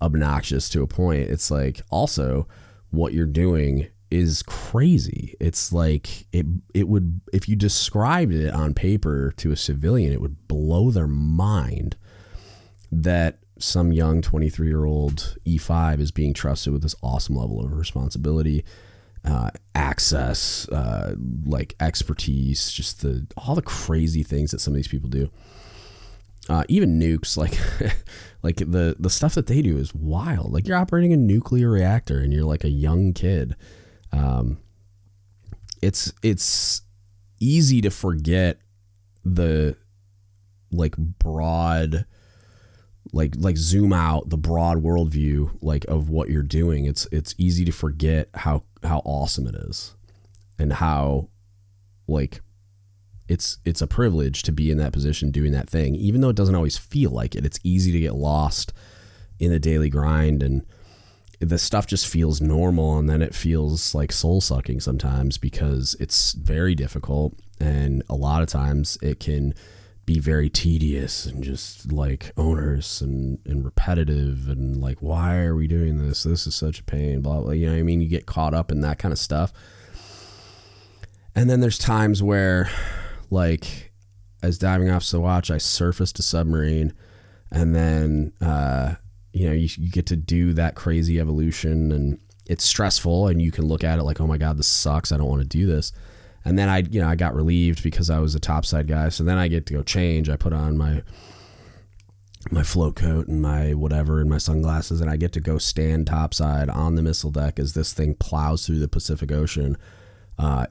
obnoxious to a point, it's like also what you're doing is crazy. It's like it would, if you described it on paper to a civilian, it would blow their mind that some young 23-year-old E5 is being trusted with this awesome level of responsibility, access, like expertise, just all the crazy things that some of these people do. Even nukes, like like the stuff that they do is wild. Like you're operating a nuclear reactor and you're like a young kid. It's easy to forget the like broad, like zoom out the broad worldview like of what you're doing. It's easy to forget how awesome it is, and how like it's a privilege to be in that position doing that thing, even though it doesn't always feel like it. It's easy to get lost in the daily grind, and the stuff just feels normal, and then it feels like soul sucking sometimes because it's very difficult, and a lot of times it can be very tedious and just like onerous and repetitive, and like, why are we doing this? This is such a pain, blah, blah. You know what I mean? You get caught up in that kind of stuff. And then there's times where, like, as diving officer watch, I surfaced a submarine, and then, you get to do that crazy evolution, and it's stressful, and you can look at it like, oh my God, this sucks. I don't want to do this. And then I got relieved because I was a topside guy. So then I get to go change. I put on my float coat and my whatever and my sunglasses, and I get to go stand topside on the missile deck as this thing plows through the Pacific Ocean.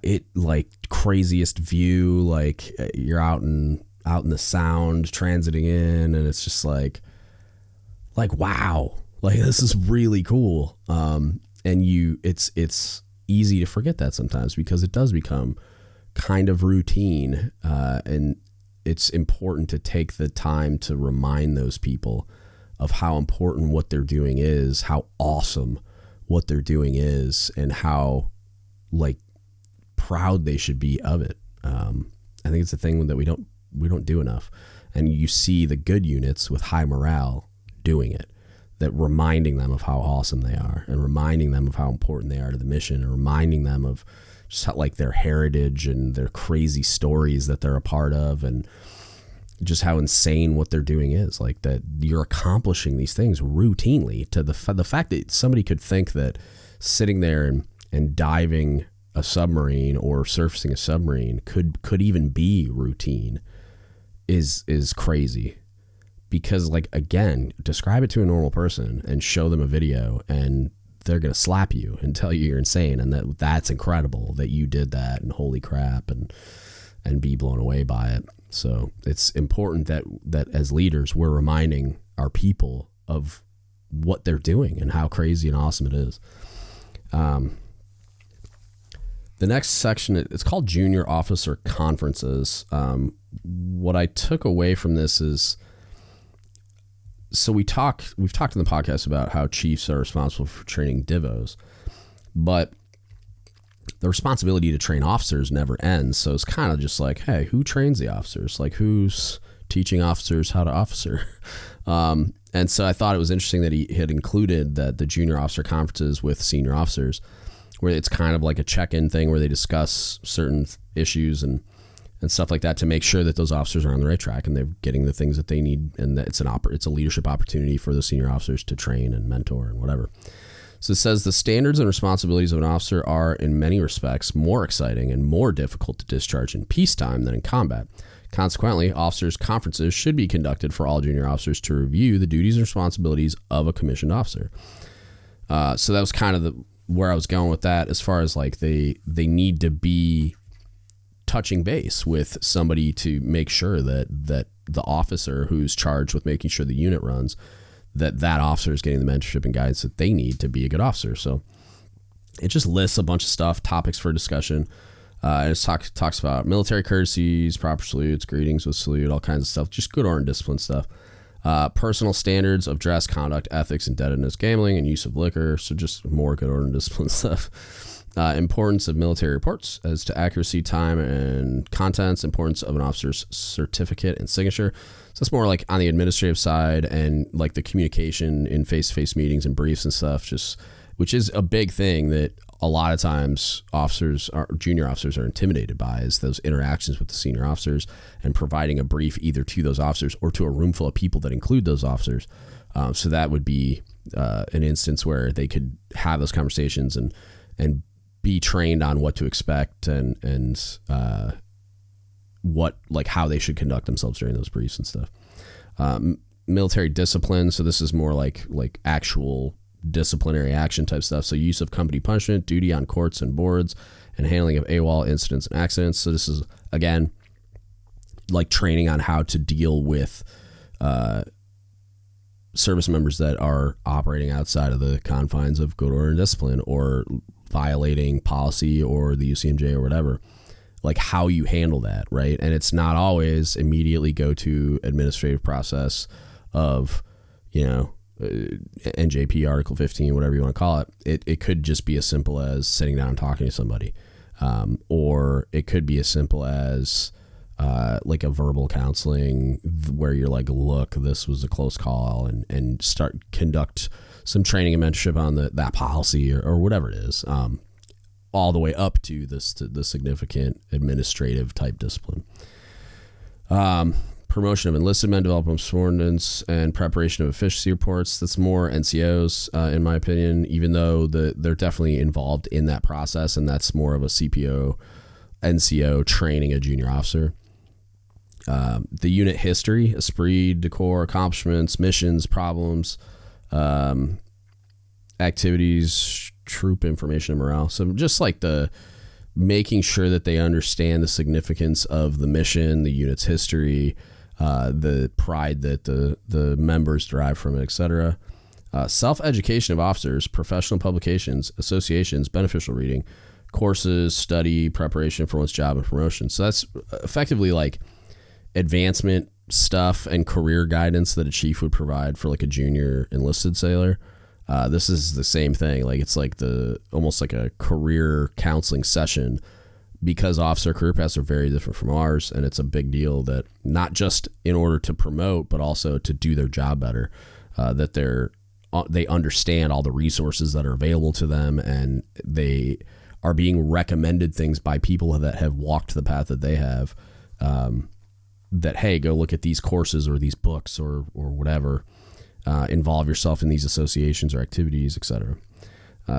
It like craziest view, like you're out in the Sound transiting in, and it's just like wow, like this is really cool. And it's easy to forget that sometimes because it does become kind of routine, and it's important to take the time to remind those people of how important what they're doing is, how awesome what they're doing is, and how like proud they should be of it. I think it's a thing that we don't do enough, and you see the good units with high morale doing it, that reminding them of how awesome they are, and reminding them of how important they are to the mission, and reminding them of just how, like, their heritage and their crazy stories that they're a part of, and just how insane what they're doing is. Like, that you're accomplishing these things routinely, to the fact that somebody could think that sitting there and diving a submarine or surfacing a submarine could even be routine is crazy. Because, like, again, describe it to a normal person and show them a video and they're going to slap you and tell you you're insane and that's incredible that you did that and holy crap and be blown away by it. So it's important that as leaders, we're reminding our people of what they're doing and how crazy and awesome it is. The next section, it's called Junior Officer Conferences. What I took away from this is, so we've talked in the podcast about how chiefs are responsible for training divos, but the responsibility to train officers never ends. So it's kind of just like, hey, who trains the officers? Like, who's teaching officers how to officer? And so I thought it was interesting that he had included the junior officer conferences with senior officers, where it's kind of like a check-in thing where they discuss certain issues and stuff like that to make sure that those officers are on the right track and they're getting the things that they need, and that it's a leadership opportunity for the senior officers to train and mentor and whatever. So it says the standards and responsibilities of an officer are in many respects more exciting and more difficult to discharge in peacetime than in combat. Consequently, officers' conferences should be conducted for all junior officers to review the duties and responsibilities of a commissioned officer. So that was kind of where I was going with that, as far as like they need to be touching base with somebody to make sure that the officer who's charged with making sure the unit runs, that officer is getting the mentorship and guidance that they need to be a good officer. So it just lists a bunch of stuff, topics for discussion. And it talks about military courtesies, proper salutes, greetings with salute, all kinds of stuff, just good order and discipline stuff. Personal standards of dress, conduct, ethics, indebtedness, gambling, and use of liquor. So just more good order and discipline stuff. Importance of military reports as to accuracy, time, and contents. Importance of an officer's certificate and signature. So that's more like on the administrative side and like the communication in face-to-face meetings and briefs and stuff, which is a big thing that a lot of times junior officers are intimidated by, is those interactions with the senior officers and providing a brief either to those officers or to a room full of people that include those officers. So that would be an instance where they could have those conversations and be trained on what to expect and what, like, how they should conduct themselves during those briefs and stuff. Military discipline. So this is more like actual disciplinary action type stuff. So use of company punishment, duty on courts and boards, and handling of AWOL incidents and accidents. So this is, again, like training on how to deal with service members that are operating outside of the confines of good order and discipline, or violating policy or the UCMJ or whatever, like how you handle that, right? And it's not always immediately go to administrative process of, NJP Article 15, whatever you want to call it. It could just be as simple as sitting down and talking to somebody, or it could be as simple as like a verbal counseling where you're like, look, this was a close call, and conduct some training and mentorship on that policy or whatever it is, all the way up to the significant administrative type discipline. Promotion of enlisted men, development of subordinates, and preparation of efficiency reports. That's more NCOs, in my opinion, even though they're definitely involved in that process, and that's more of a CPO, NCO training a junior officer. The unit history, esprit, decor, accomplishments, missions, problems, activities, troop information, and morale. So just like the making sure that they understand the significance of the mission, the unit's history, the pride that the members derive from it, etc. Self-education of officers, professional publications, associations, beneficial reading, courses, study, preparation for one's job and promotion. So that's effectively like advancement stuff and career guidance that a chief would provide for like a junior enlisted sailor. This is the same thing. Like it's like almost like a career counseling session, because officer career paths are very different from ours, and it's a big deal that not just in order to promote, but also to do their job better, that they understand all the resources that are available to them, and they are being recommended things by people that have walked the path that they have, that, hey, go look at these courses or these books or whatever, involve yourself in these associations or activities, etc.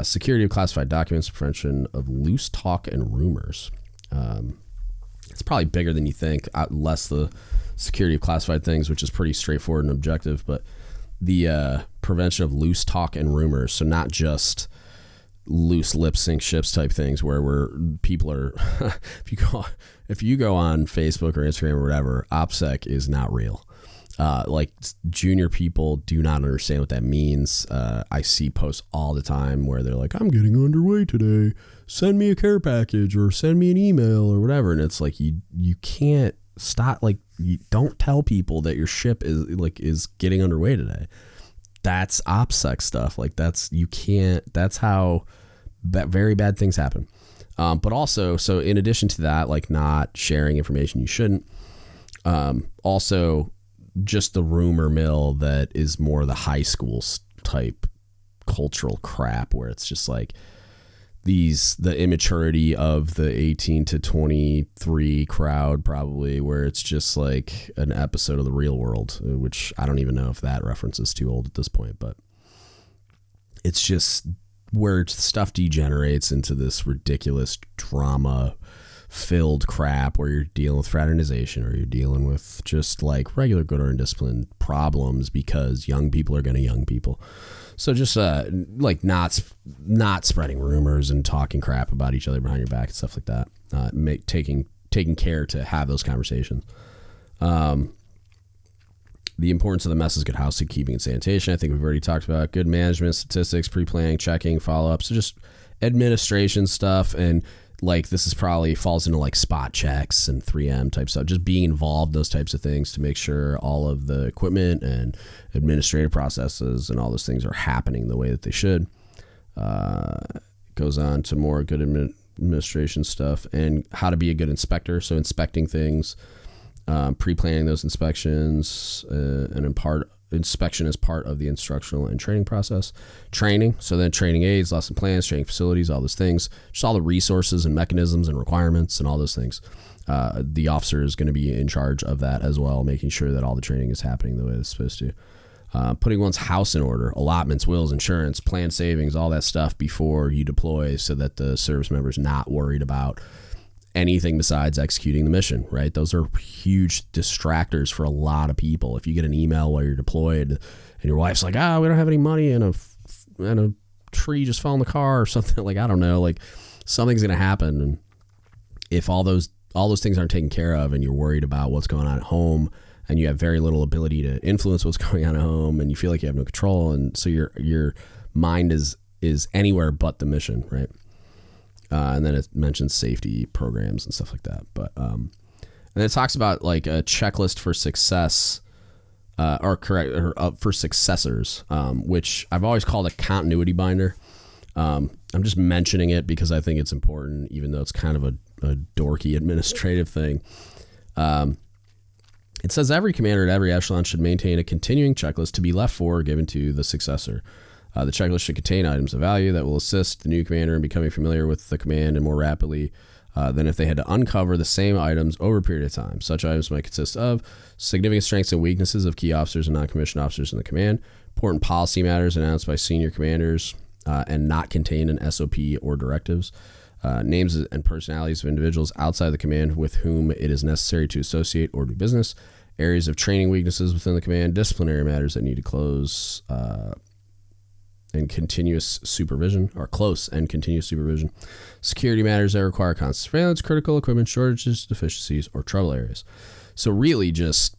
security of classified documents, prevention of loose talk and rumors. It's probably bigger than you think, less the security of classified things, which is pretty straightforward and objective, but the prevention of loose talk and rumors. So not just loose lip sync ships type things where people are if you go on Facebook or Instagram or whatever, OPSEC is not real. Like junior people do not understand what that means. I see posts all the time where they're like, I'm getting underway today, send me a care package or send me an email or whatever. And it's like, you can't stop. Like, you don't tell people that your ship is getting underway today. That's OPSEC stuff. Like that's how very bad things happen. But also, so in addition to that, like not sharing information you shouldn't, also just the rumor mill that is more the high school type cultural crap where it's just like the immaturity of the 18 to 23 crowd, probably, where it's just like an episode of The Real World, which I don't even know if that reference is too old at this point, but it's just where stuff degenerates into this ridiculous drama filled crap where you're dealing with fraternization or you're dealing with just like regular good order and discipline problems because young people are going to young people. So just like not spreading rumors and talking crap about each other behind your back and stuff like that. Taking care to have those conversations. The importance of the mess is good housekeeping and sanitation. I think we've already talked about good management, statistics, pre-planning, checking, follow-up. So just administration stuff, and like this is probably falls into like spot checks and 3M type stuff. Just being involved in those types of things to make sure all of the equipment and administrative processes and all those things are happening the way that they should. Goes on to more good administration stuff and how to be a good inspector. So inspecting things. Pre-planning those inspections, and inspection is part of the instructional and training process. Training, so then training aids, lesson plans, training facilities, all those things, just all the resources and mechanisms and requirements and all those things. The officer is going to be in charge of that as well, making sure that all the training is happening the way it's supposed to. Putting one's house in order, allotments, wills, insurance, planned savings, all that stuff before you deploy so that the service member is not worried about anything besides executing the mission, right? Those are huge distractors for a lot of people. If you get an email while you're deployed and your wife's like, we don't have any money and a tree just fell in the car or something, like, I don't know, like something's going to happen. And if all those things aren't taken care of and you're worried about what's going on at home and you have very little ability to influence what's going on at home and you feel like you have no control. And so your mind is anywhere but the mission, right? And then it mentions safety programs and stuff like that. But and then it talks about like a checklist for success, for successors, which I've always called a continuity binder. I'm just mentioning it because I think it's important, even though it's kind of a dorky administrative thing. It says every commander at every echelon should maintain a continuing checklist to be left for or given to the successor. The checklist should contain items of value that will assist the new commander in becoming familiar with the command and more rapidly than if they had to uncover the same items over a period of time. Such items might consist of significant strengths and weaknesses of key officers and non-commissioned officers in the command, important policy matters announced by senior commanders and not contained in SOP or directives, names and personalities of individuals outside the command with whom it is necessary to associate or do business, areas of training weaknesses within the command, disciplinary matters that need to close and continuous supervision, or close and continuous supervision, security matters that require constant surveillance, critical equipment shortages, deficiencies, or trouble areas. So really just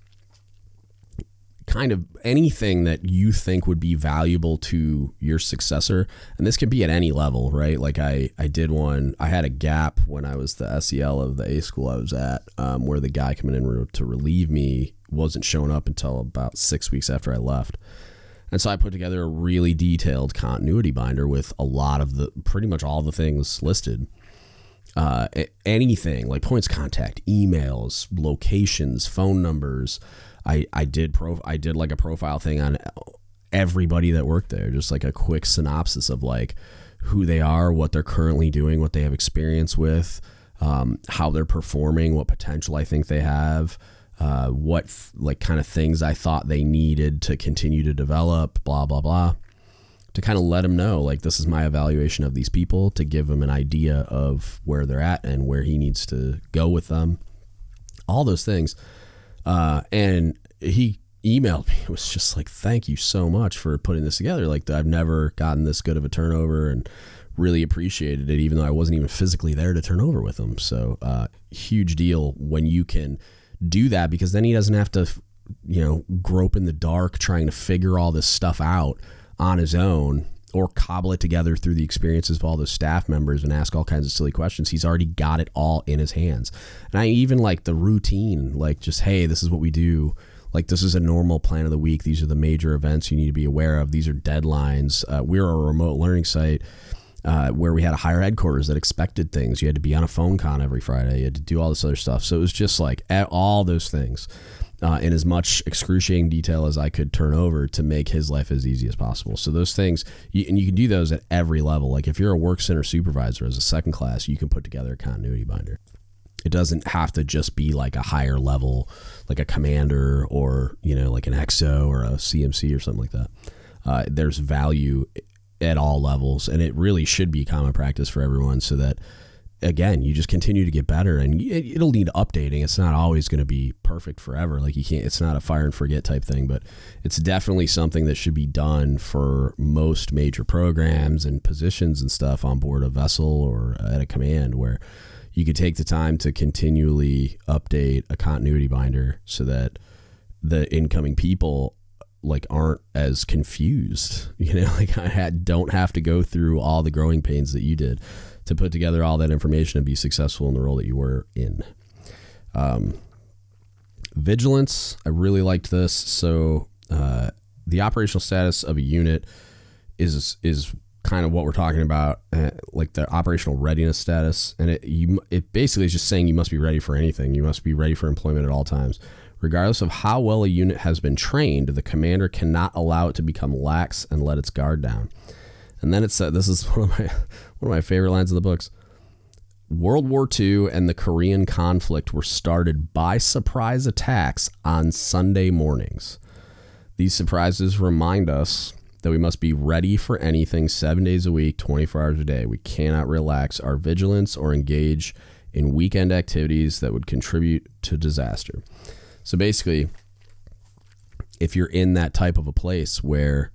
kind of anything that you think would be valuable to your successor. And this can be at any level, right? Like I had a gap when I was the SEL of the A school I was at, where the guy coming in to relieve me wasn't showing up until about 6 weeks after I left. And so I put together a really detailed continuity binder with pretty much all the things listed. Anything like points of contact, emails, locations, phone numbers. I did like a profile thing on everybody that worked there, just like a quick synopsis of like who they are, what they're currently doing, what they have experience with, how they're performing, what potential I think they have. What like kind of things I thought they needed to continue to develop, blah, blah, blah. to kind of let him know, like, this is my evaluation of these people, to give him an idea of where they're at and where he needs to go with them, all those things. And he emailed me. It was just like, thank you so much for putting this together. Like, I've never gotten this good of a turnover, and really appreciated it, even though I wasn't even physically there to turn over with him. So huge deal when you can do that, because then he doesn't have to, grope in the dark trying to figure all this stuff out on his own, or cobble it together through the experiences of all those staff members and ask all kinds of silly questions. He's already got it all in his hands. And I even like the routine, like, just, hey, this is what we do. Like, this is a normal plan of the week. These are the major events you need to be aware of. These are deadlines. We're a remote learning site where we had a higher headquarters that expected things. You had to be on a phone con every Friday. You had to do all this other stuff. So it was just like all those things in as much excruciating detail as I could turn over to make his life as easy as possible. So those things, and you can do those at every level. Like, if you're a work center supervisor as a second class, you can put together a continuity binder. It doesn't have to just be like a higher level, like a commander or, like an XO or a CMC or something like that. There's value at all levels, and it really should be common practice for everyone, so that, again, you just continue to get better, and it'll need updating. It's not always going to be perfect forever. Like, it's not a fire and forget type thing, but it's definitely something that should be done for most major programs and positions and stuff on board a vessel or at a command, where you could take the time to continually update a continuity binder so that the incoming people, like, aren't as confused, like, don't have to go through all the growing pains that you did to put together all that information and be successful in the role that you were in. Vigilance, I really liked this. So the operational status of a unit is kind of what we're talking about, like the operational readiness status. And it basically is just saying you must be ready for anything. You must be ready for employment at all times. Regardless of how well a unit has been trained, the commander cannot allow it to become lax and let its guard down. And then it said, this is one of my favorite lines of the books. World War II and the Korean conflict were started by surprise attacks on Sunday mornings. These surprises remind us that we must be ready for anything 7 days a week, 24 hours a day. We cannot relax our vigilance or engage in weekend activities that would contribute to disaster. So basically, if you're in that type of a place where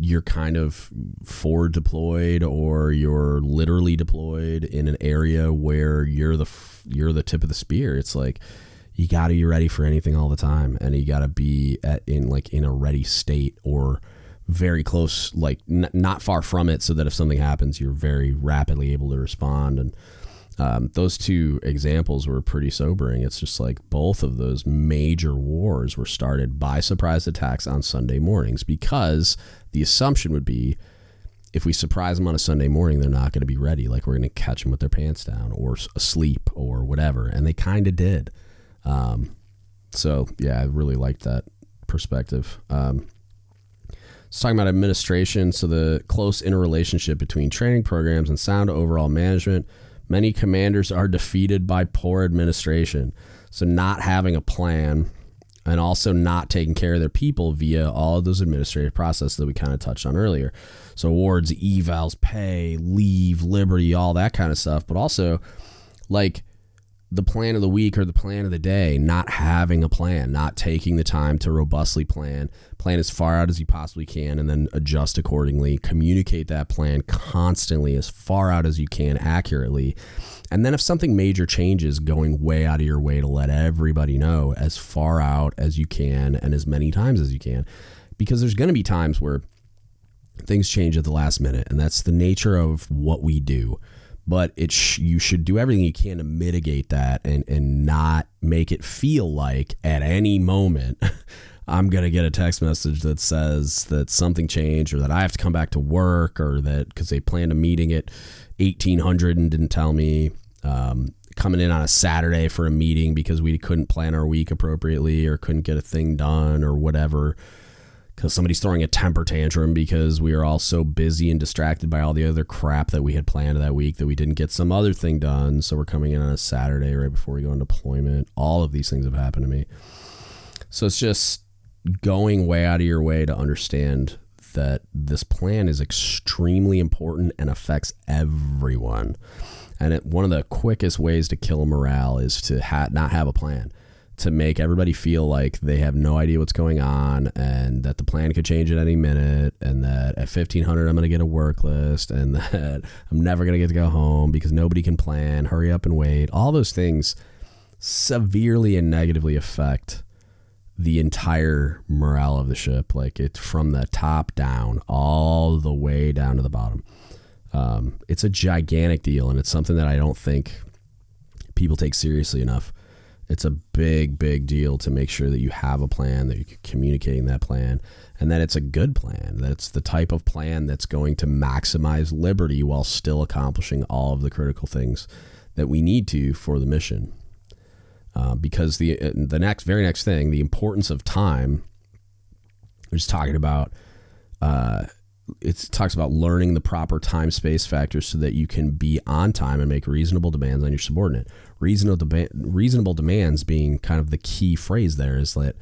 you're kind of forward deployed, or you're literally deployed in an area where you're the tip of the spear, it's like you got to be ready for anything all the time, and you got to be in a ready state, or very close, like not far from it, so that if something happens, you're very rapidly able to respond. And those two examples were pretty sobering. It's just like both of those major wars were started by surprise attacks on Sunday mornings, because the assumption would be if we surprise them on a Sunday morning, they're not going to be ready. Like, we're going to catch them with their pants down or asleep or whatever. And they kind of did. So yeah, I really liked that perspective. It's talking about administration. So the close interrelationship between training programs and sound overall management. Many commanders are defeated by poor administration. So not having a plan, and also not taking care of their people via all of those administrative processes that we kind of touched on earlier. So awards, evals, pay, leave, liberty, all that kind of stuff. But also, like, the plan of the week or the plan of the day, not having a plan, not taking the time to robustly plan as far out as you possibly can, and then adjust accordingly, communicate that plan constantly as far out as you can accurately. And then if something major changes, going way out of your way to let everybody know as far out as you can and as many times as you can, because there's going to be times where things change at the last minute, and that's the nature of what we do. But you should do everything you can to mitigate that and not make it feel like at any moment I'm going to get a text message that says that something changed, or that I have to come back to work, or that because they planned a meeting at 1800 and didn't tell me, coming in on a Saturday for a meeting because we couldn't plan our week appropriately or couldn't get a thing done or whatever, because somebody's throwing a temper tantrum because we are all so busy and distracted by all the other crap that we had planned that week that we didn't get some other thing done. So we're coming in on a Saturday right before we go on deployment. All of these things have happened to me. So it's just going way out of your way to understand that this plan is extremely important and affects everyone. And one of the quickest ways to kill morale is to not have a plan, to make everybody feel like they have no idea what's going on and that the plan could change at any minute, and that at 1500 I'm going to get a work list, and that I'm never going to get to go home because nobody can plan, hurry up and wait. All those things severely and negatively affect the entire morale of the ship, like it's from the top down all the way down to the bottom. It's a gigantic deal, and it's something that I don't think people take seriously enough. It's a big, big deal to make sure that you have a plan, that you're communicating that plan, and that it's a good plan. That's the type of plan that's going to maximize liberty while still accomplishing all of the critical things that we need to for the mission. Because the very next thing, the importance of time, is talking about. It talks about learning the proper time-space factors so that you can be on time and make reasonable demands on your subordinate. Reasonable demands being kind of the key phrase there, is that,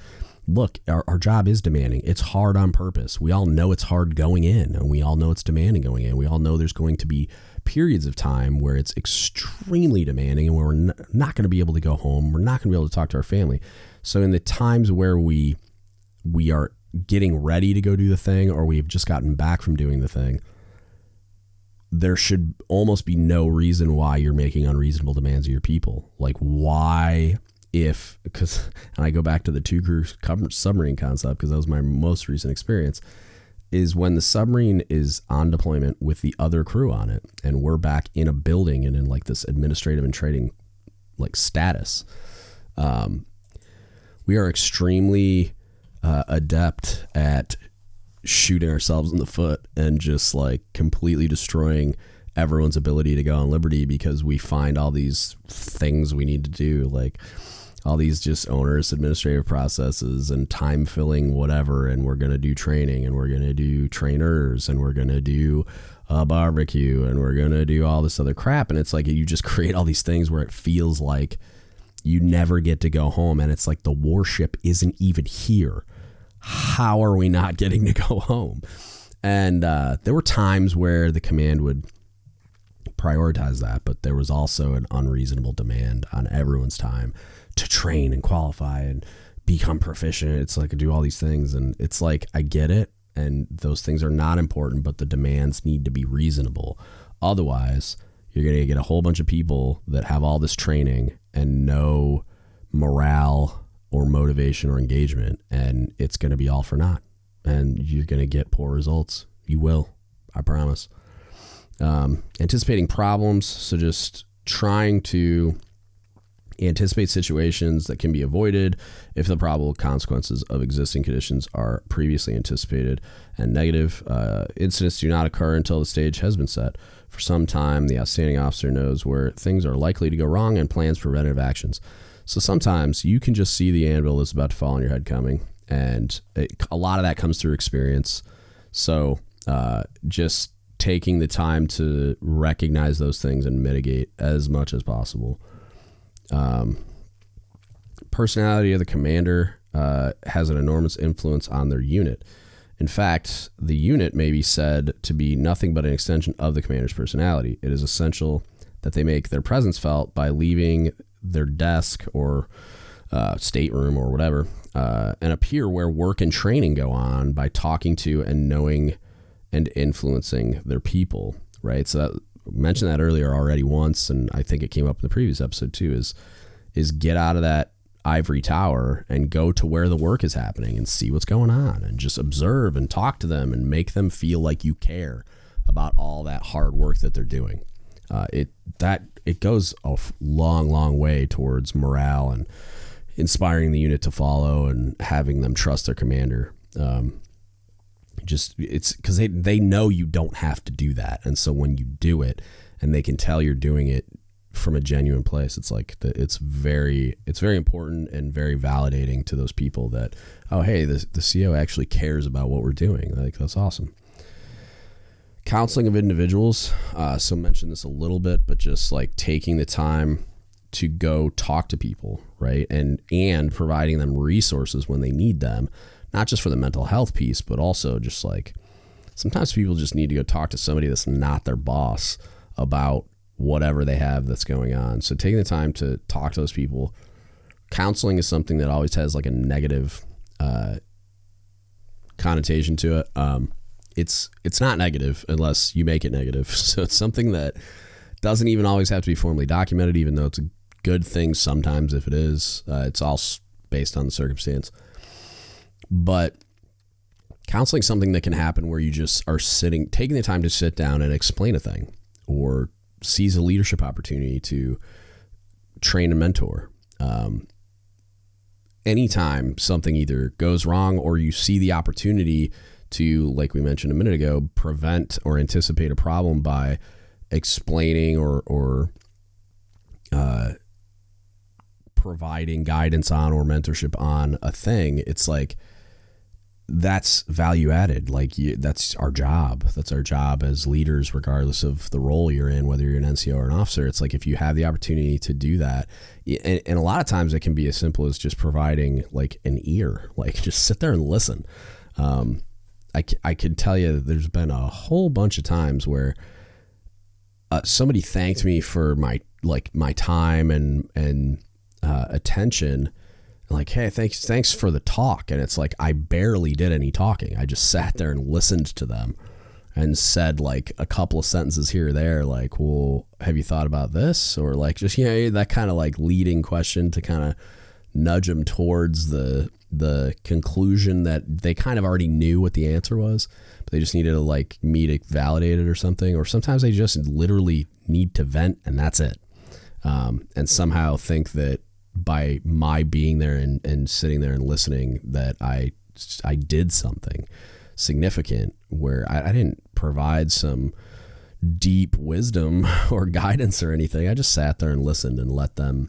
look, our job is demanding. It's hard on purpose. We all know it's hard going in, and we all know it's demanding going in. We all know there's going to be periods of time where it's extremely demanding and where we're not going to be able to go home. We're not going to be able to talk to our family. So in the times where we are getting ready to go do the thing, or we've just gotten back from doing the thing, there should almost be no reason why you're making unreasonable demands of your people. Like, why, because, and I go back to the two-crew submarine concept, because that was my most recent experience, is when the submarine is on deployment with the other crew on it, and we're back in a building and in like this administrative and trading like status, we are extremely adept at shooting ourselves in the foot and just like completely destroying everyone's ability to go on liberty, because we find all these things we need to do, like all these just onerous administrative processes and time filling whatever, and we're going to do training, and we're going to do trainers, and we're going to do a barbecue, and we're going to do all this other crap. And it's like you just create all these things where it feels like you never get to go home, and it's like the warship isn't even here. How are we not getting to go home? And there were times where the command would prioritize that, but there was also an unreasonable demand on everyone's time to train and qualify and become proficient. It's like do all these things, and it's like, I get it, and those things are not important, but the demands need to be reasonable. Otherwise, you're going to get a whole bunch of people that have all this training and no morale or motivation or engagement, and it's going to be all for naught, and you're going to get poor results. You will, I promise. Anticipating problems, so just trying to anticipate situations that can be avoided if the probable consequences of existing conditions are previously anticipated and negative. Incidents do not occur until the stage has been set. For some time, the outstanding officer knows where things are likely to go wrong and plans preventative actions. So sometimes you can just see the anvil that's about to fall on your head coming, and a lot of that comes through experience. So just taking the time to recognize those things and mitigate as much as possible. Personality of the commander has an enormous influence on their unit. In fact, the unit may be said to be nothing but an extension of the commander's personality. It is essential that they make their presence felt by leaving their desk or stateroom or whatever, and appear where work and training go on by talking to and knowing and influencing their people, right? So that, mentioned that earlier already once, and I think it came up in the previous episode too, is get out of that ivory tower and go to where the work is happening and see what's going on, and just observe and talk to them and make them feel like you care about all that hard work that they're doing. It goes a long way towards morale and inspiring the unit to follow and having them trust their commander. It's because they know you don't have to do that, and so when you do it and they can tell you're doing it from a genuine place, it's like it's very important and very validating to those people that, oh hey, the CO actually cares about what we're doing. Like, that's awesome. Counseling of individuals, so mentioned this a little bit, but just like taking the time to go talk to people, right, and providing them resources when they need them, not just for the mental health piece, but also just like sometimes people just need to go talk to somebody that's not their boss about whatever they have that's going on. So taking the time to talk to those people. Counseling is something that always has like a negative connotation to it. It's not negative unless you make it negative. So it's something that doesn't even always have to be formally documented, even though it's a good thing sometimes if it is. It's all based on the circumstance. But counseling is something that can happen where you just are taking the time to sit down and explain a thing, or seize a leadership opportunity to train a mentor. Anytime something either goes wrong or you see the opportunity to, like we mentioned a minute ago, prevent or anticipate a problem by explaining or providing guidance on or mentorship on a thing, it's like, that's value added. Like that's our job. That's our job as leaders, regardless of the role you're in, whether you're an NCO or an officer. It's like, if you have the opportunity to do that, and a lot of times it can be as simple as just providing like an ear, like just sit there and listen. I could tell you that there's been a whole bunch of times where somebody thanked me for my time and attention. Like, hey, thanks for the talk. And it's like, I barely did any talking. I just sat there and listened to them and said like a couple of sentences here or there, like, well, have you thought about this? Or like, just, that kind of like leading question to kind of nudge them towards the conclusion that they kind of already knew what the answer was, but they just needed to like me to validate it or something. Or sometimes they just literally need to vent, and that's it. And somehow think that by my being there and sitting there and listening, that I did something significant, where I didn't provide some deep wisdom or guidance or anything. I just sat there and listened and let them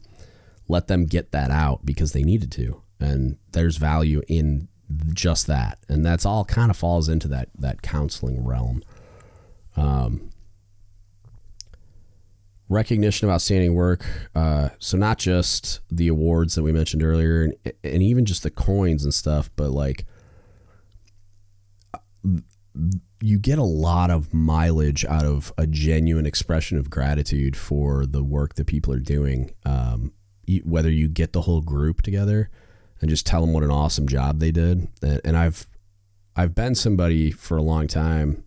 get that out because they needed to. And there's value in just that. And that's all kind of falls into that counseling realm. Recognition of outstanding work. So not just the awards that we mentioned earlier and even just the coins and stuff, but like you get a lot of mileage out of a genuine expression of gratitude for the work that people are doing. Whether you get the whole group together and just tell them what an awesome job they did. And I've been somebody for a long time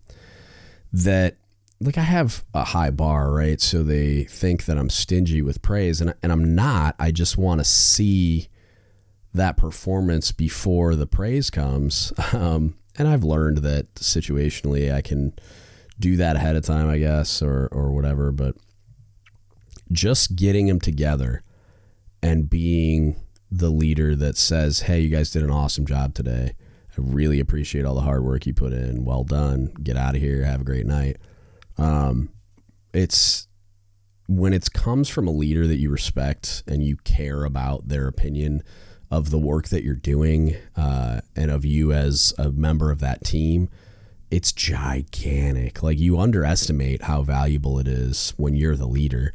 that, like, I have a high bar, right? So they think that I'm stingy with praise, and I'm not. I just want to see that performance before the praise comes. And I've learned that situationally I can do that ahead of time, I guess, or whatever. But just getting them together and being the leader that says, hey, you guys did an awesome job today. I really appreciate all the hard work you put in. Well done. Get out of here. Have a great night. It's when it comes from a leader that you respect and you care about their opinion of the work that you're doing, and of you as a member of that team, it's gigantic. Like, you underestimate how valuable it is when you're the leader,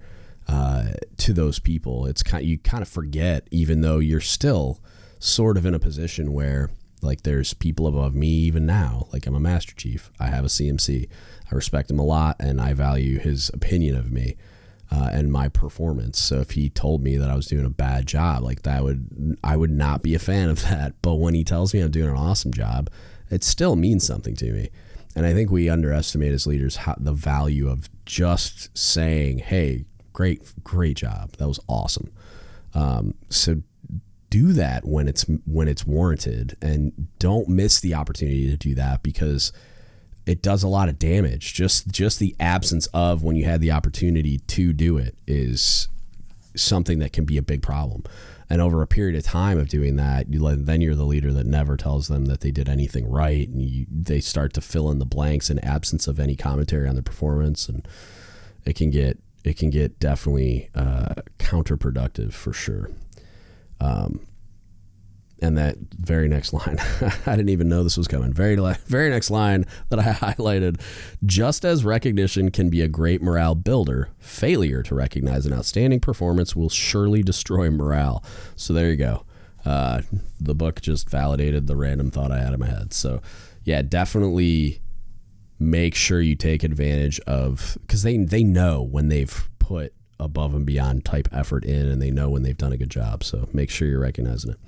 to those people. You kind of forget, even though you're still sort of in a position where, like, there's people above me even now. Like, I'm a Master Chief. I have a CMC. I respect him a lot, and I value his opinion of me and my performance. So if he told me that I was doing a bad job, like, I would not be a fan of that. But when he tells me I'm doing an awesome job, it still means something to me. And I think we underestimate as leaders the value of just saying, hey, great job. That was awesome. So do that when it's warranted, and don't miss the opportunity to do that, because it does a lot of damage. Just the absence of when you had the opportunity to do it is something that can be a big problem. And over a period of time of doing that, then you're the leader that never tells them that they did anything right, and they start to fill in the blanks in absence of any commentary on their performance, and it can get definitely counterproductive for sure. And that very next line, I didn't even know this was coming. Very next line that I highlighted: just as recognition can be a great morale builder, failure to recognize an outstanding performance will surely destroy morale. So there you go. The book just validated the random thought I had in my head. So yeah, definitely make sure you take advantage of, because they know when they've put above and beyond type effort in, and they know when they've done a good job. So make sure you're recognizing it.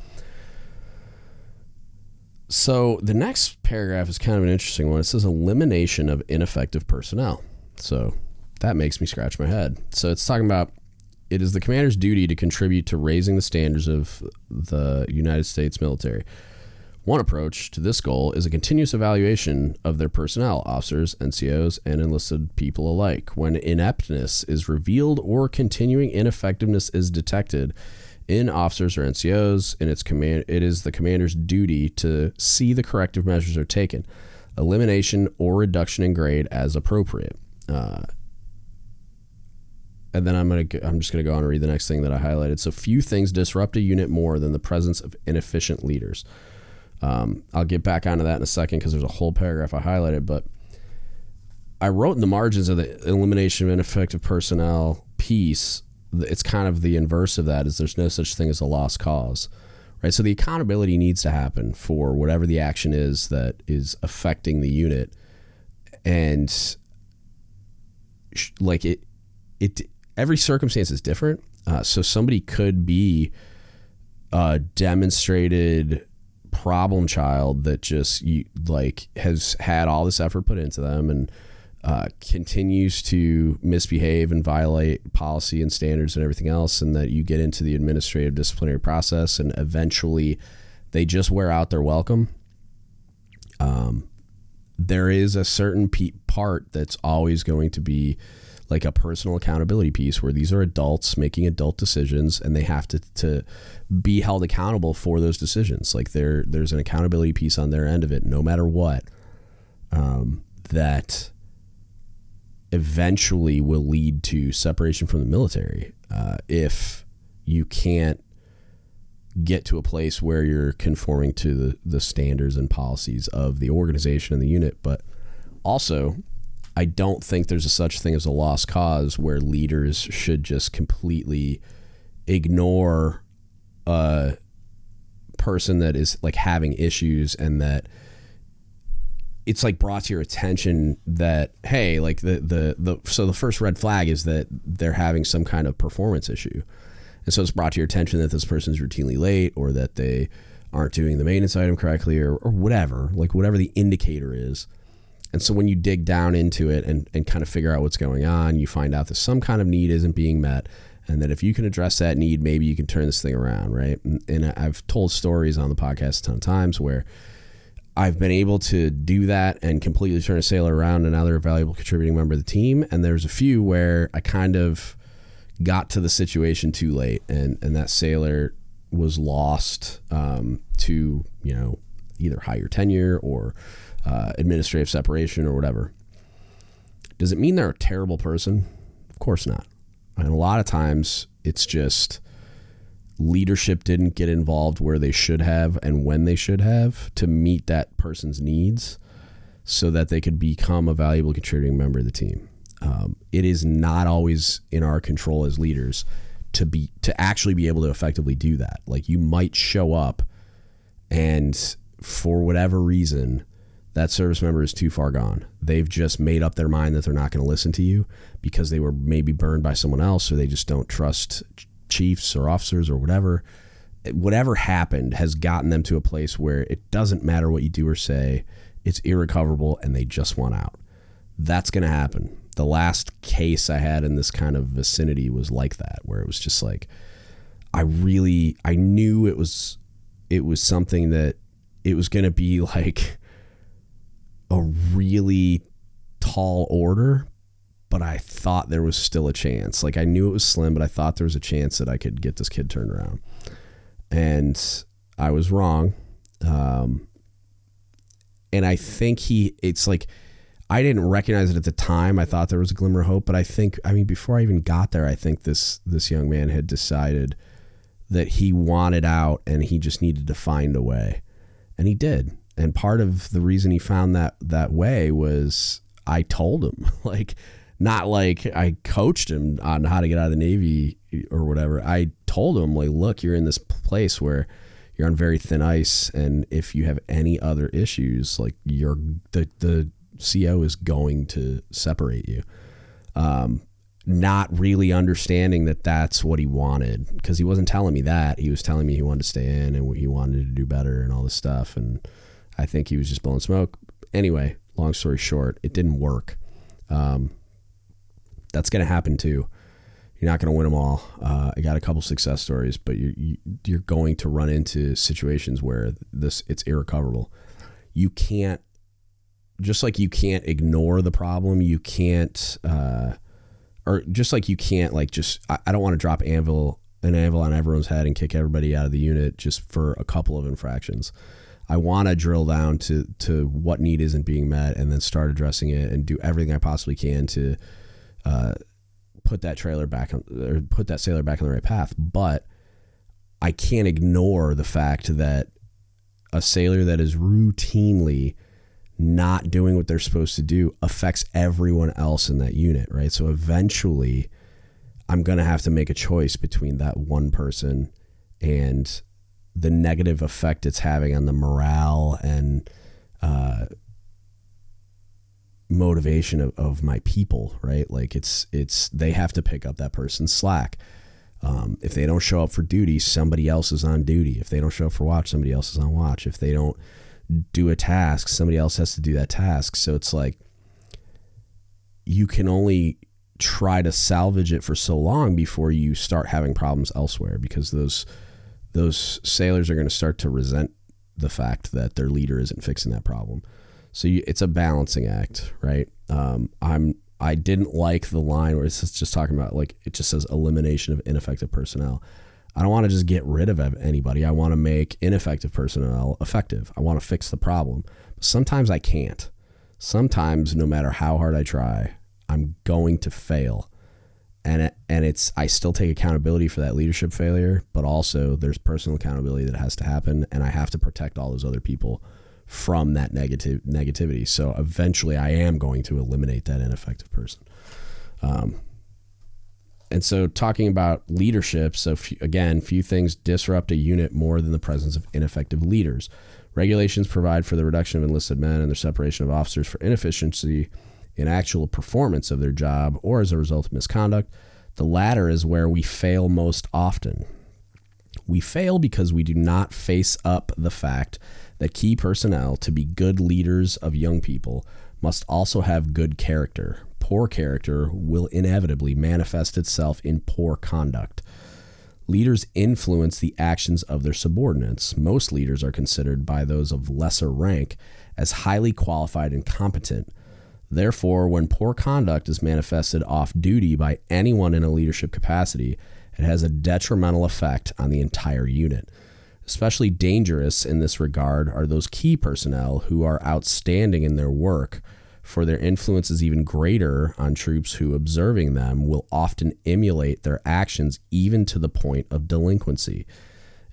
So the next paragraph is kind of an interesting one. It says elimination of ineffective personnel. So that makes me scratch my head. So it's talking about, it is the commander's duty to contribute to raising the standards of the United States military. One approach to this goal is a continuous evaluation of their personnel, officers, NCOs, and enlisted people alike. When ineptness is revealed or continuing ineffectiveness is detected in officers or NCOs, it is the commander's duty to see the corrective measures are taken, elimination or reduction in grade as appropriate. And then I'm just gonna go on and read the next thing that I highlighted. So few things disrupt a unit more than the presence of inefficient leaders. I'll get back onto that in a second because there's a whole paragraph I highlighted, but I wrote in the margins of the elimination of ineffective personnel piece, it's kind of the inverse of that, is there's no such thing as a lost cause, right? So the accountability needs to happen for whatever the action is that is affecting the unit. And like it every circumstance is different. So somebody could be a demonstrated problem child that just has had all this effort put into them and continues to misbehave and violate policy and standards and everything else, and that you get into the administrative disciplinary process and eventually they just wear out their welcome. There is a certain part that's always going to be like a personal accountability piece where these are adults making adult decisions and they have to be held accountable for those decisions. Like there's an accountability piece on their end of it, no matter what, that eventually will lead to separation from the military. If you can't get to a place where you're conforming to the standards and policies of the organization and the unit. But also, I don't think there's a such thing as a lost cause where leaders should just completely ignore a person that is like having issues, and that it's like brought to your attention that, hey, like so the first red flag is that they're having some kind of performance issue. And so it's brought to your attention that this person's routinely late, or that they aren't doing the maintenance item correctly, or whatever, like whatever the indicator is. And so when you dig down into it and kind of figure out what's going on, you find out that some kind of need isn't being met, and that if you can address that need, maybe you can turn this thing around, right? And I've told stories on the podcast a ton of times where I've been able to do that and completely turn a sailor around, and now they're a valuable contributing member of the team. And there's a few where I kind of got to the situation too late, and that sailor was lost to, either higher tenure or administrative separation or whatever. Does it mean they're a terrible person? Of course not. And a lot of times it's just leadership didn't get involved where they should have and when they should have to meet that person's needs so that they could become a valuable contributing member of the team. It is not always in our control as leaders to actually be able to effectively do that. Like, you might show up and for whatever reason, that service member is too far gone. They've just made up their mind that they're not going to listen to you because they were maybe burned by someone else, or they just don't trust chiefs or officers or whatever. Whatever happened has gotten them to a place where it doesn't matter what you do or say. It's irrecoverable and they just want out. That's going to happen. The last case I had in this kind of vicinity was like that, where it was just like, I knew it was something that it was going to be like a really tall order, but I thought there was still a chance. Like, I knew it was slim, but I thought there was a chance that I could get this kid turned around. And I was wrong. And I think it's like, I didn't recognize it at the time. I thought there was a glimmer of hope, but before I even got there, I think this young man had decided that he wanted out and he just needed to find a way. And he did. And part of the reason he found that way was I told him, like, not like I coached him on how to get out of the Navy or whatever. I told him, like, look, you're in this place where you're on very thin ice, and if you have any other issues, like, the CO is going to separate you. Not really understanding that that's what he wanted, because he wasn't telling me that. He was telling me he wanted to stay in and he wanted to do better and all this stuff. And I think he was just blowing smoke. Anyway, long story short, it didn't work. That's going to happen too. You're not going to win them all. I got a couple success stories, but you're going to run into situations where it's irrecoverable. You can't, just like you can't ignore the problem, you can't, or just like you can't, like, just, I don't want to drop an anvil on everyone's head and kick everybody out of the unit just for a couple of infractions. I want to drill down to what need isn't being met and then start addressing it and do everything I possibly can to put that sailor back on the right path. But I can't ignore the fact that a sailor that is routinely not doing what they're supposed to do affects everyone else in that unit, right? So eventually I'm going to have to make a choice between that one person and the negative effect it's having on the morale and motivation of my people, right? Like they have to pick up that person's slack. If they don't show up for duty, somebody else is on duty. If they don't show up for watch, somebody else is on watch. If they don't do a task, somebody else has to do that task. So it's like you can only try to salvage it for so long before you start having problems elsewhere, because those sailors are going to start to resent the fact that their leader isn't fixing that problem. So it's a balancing act, right? I didn't like the line where it's just talking about, like, it just says elimination of ineffective personnel. I don't want to just get rid of anybody. I want to make ineffective personnel effective. I want to fix the problem. But sometimes I can't. Sometimes, no matter how hard I try, I'm going to fail. And I still take accountability for that leadership failure, but also there's personal accountability that has to happen, and I have to protect all those other people from that negativity. So eventually I am going to eliminate that ineffective person. And so talking about leadership, so few things disrupt a unit more than the presence of ineffective leaders. Regulations provide for the reduction of enlisted men and the separation of officers for inefficiency in actual performance of their job or as a result of misconduct. The latter is where we fail most often. We fail because we do not face up the fact that key personnel, to be good leaders of young people, must also have good character. Poor character will inevitably manifest itself in poor conduct. Leaders influence the actions of their subordinates. Most leaders are considered by those of lesser rank as highly qualified and competent. Therefore, when poor conduct is manifested off duty by anyone in a leadership capacity, it has a detrimental effect on the entire unit. Especially dangerous in this regard are those key personnel who are outstanding in their work, for their influence is even greater on troops who, observing them, will often emulate their actions even to the point of delinquency.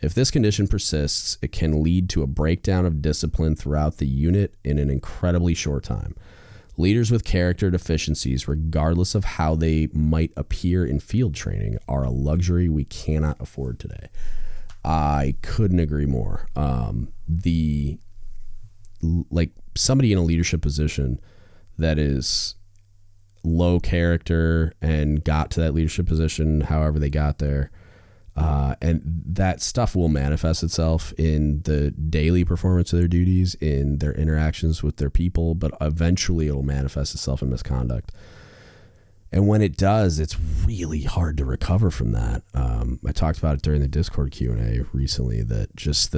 If this condition persists, it can lead to a breakdown of discipline throughout the unit in an incredibly short time. Leaders with character deficiencies, regardless of how they might appear in field training, are a luxury we cannot afford today. I couldn't agree more. Somebody in a leadership position that is low character and got to that leadership position however they got there, and that stuff will manifest itself in the daily performance of their duties, in their interactions with their people, but eventually it'll manifest itself in misconduct. And when it does, it's really hard to recover from that. I talked about it during the Discord Q&A recently, that just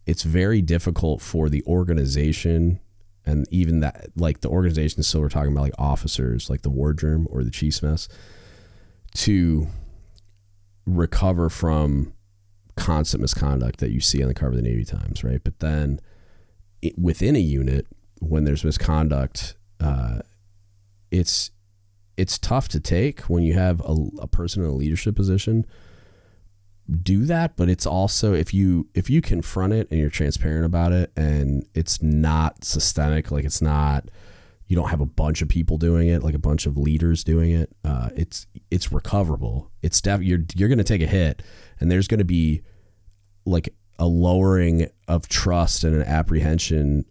it's very difficult for the organization, and even that, like the organization, so we're talking about like officers, like the wardroom or the chief's mess, to recover from constant misconduct that you see on the cover of the Navy Times, right? But then within a unit, when there's misconduct, it's tough to take when you have a person in a leadership position do that. But it's also, if you confront it and you're transparent about it, and it's not systemic, like it's not, you don't have a bunch of people doing it, like a bunch of leaders doing it, it's recoverable. It's you're going to take a hit, and there's going to be like a lowering of trust and an apprehension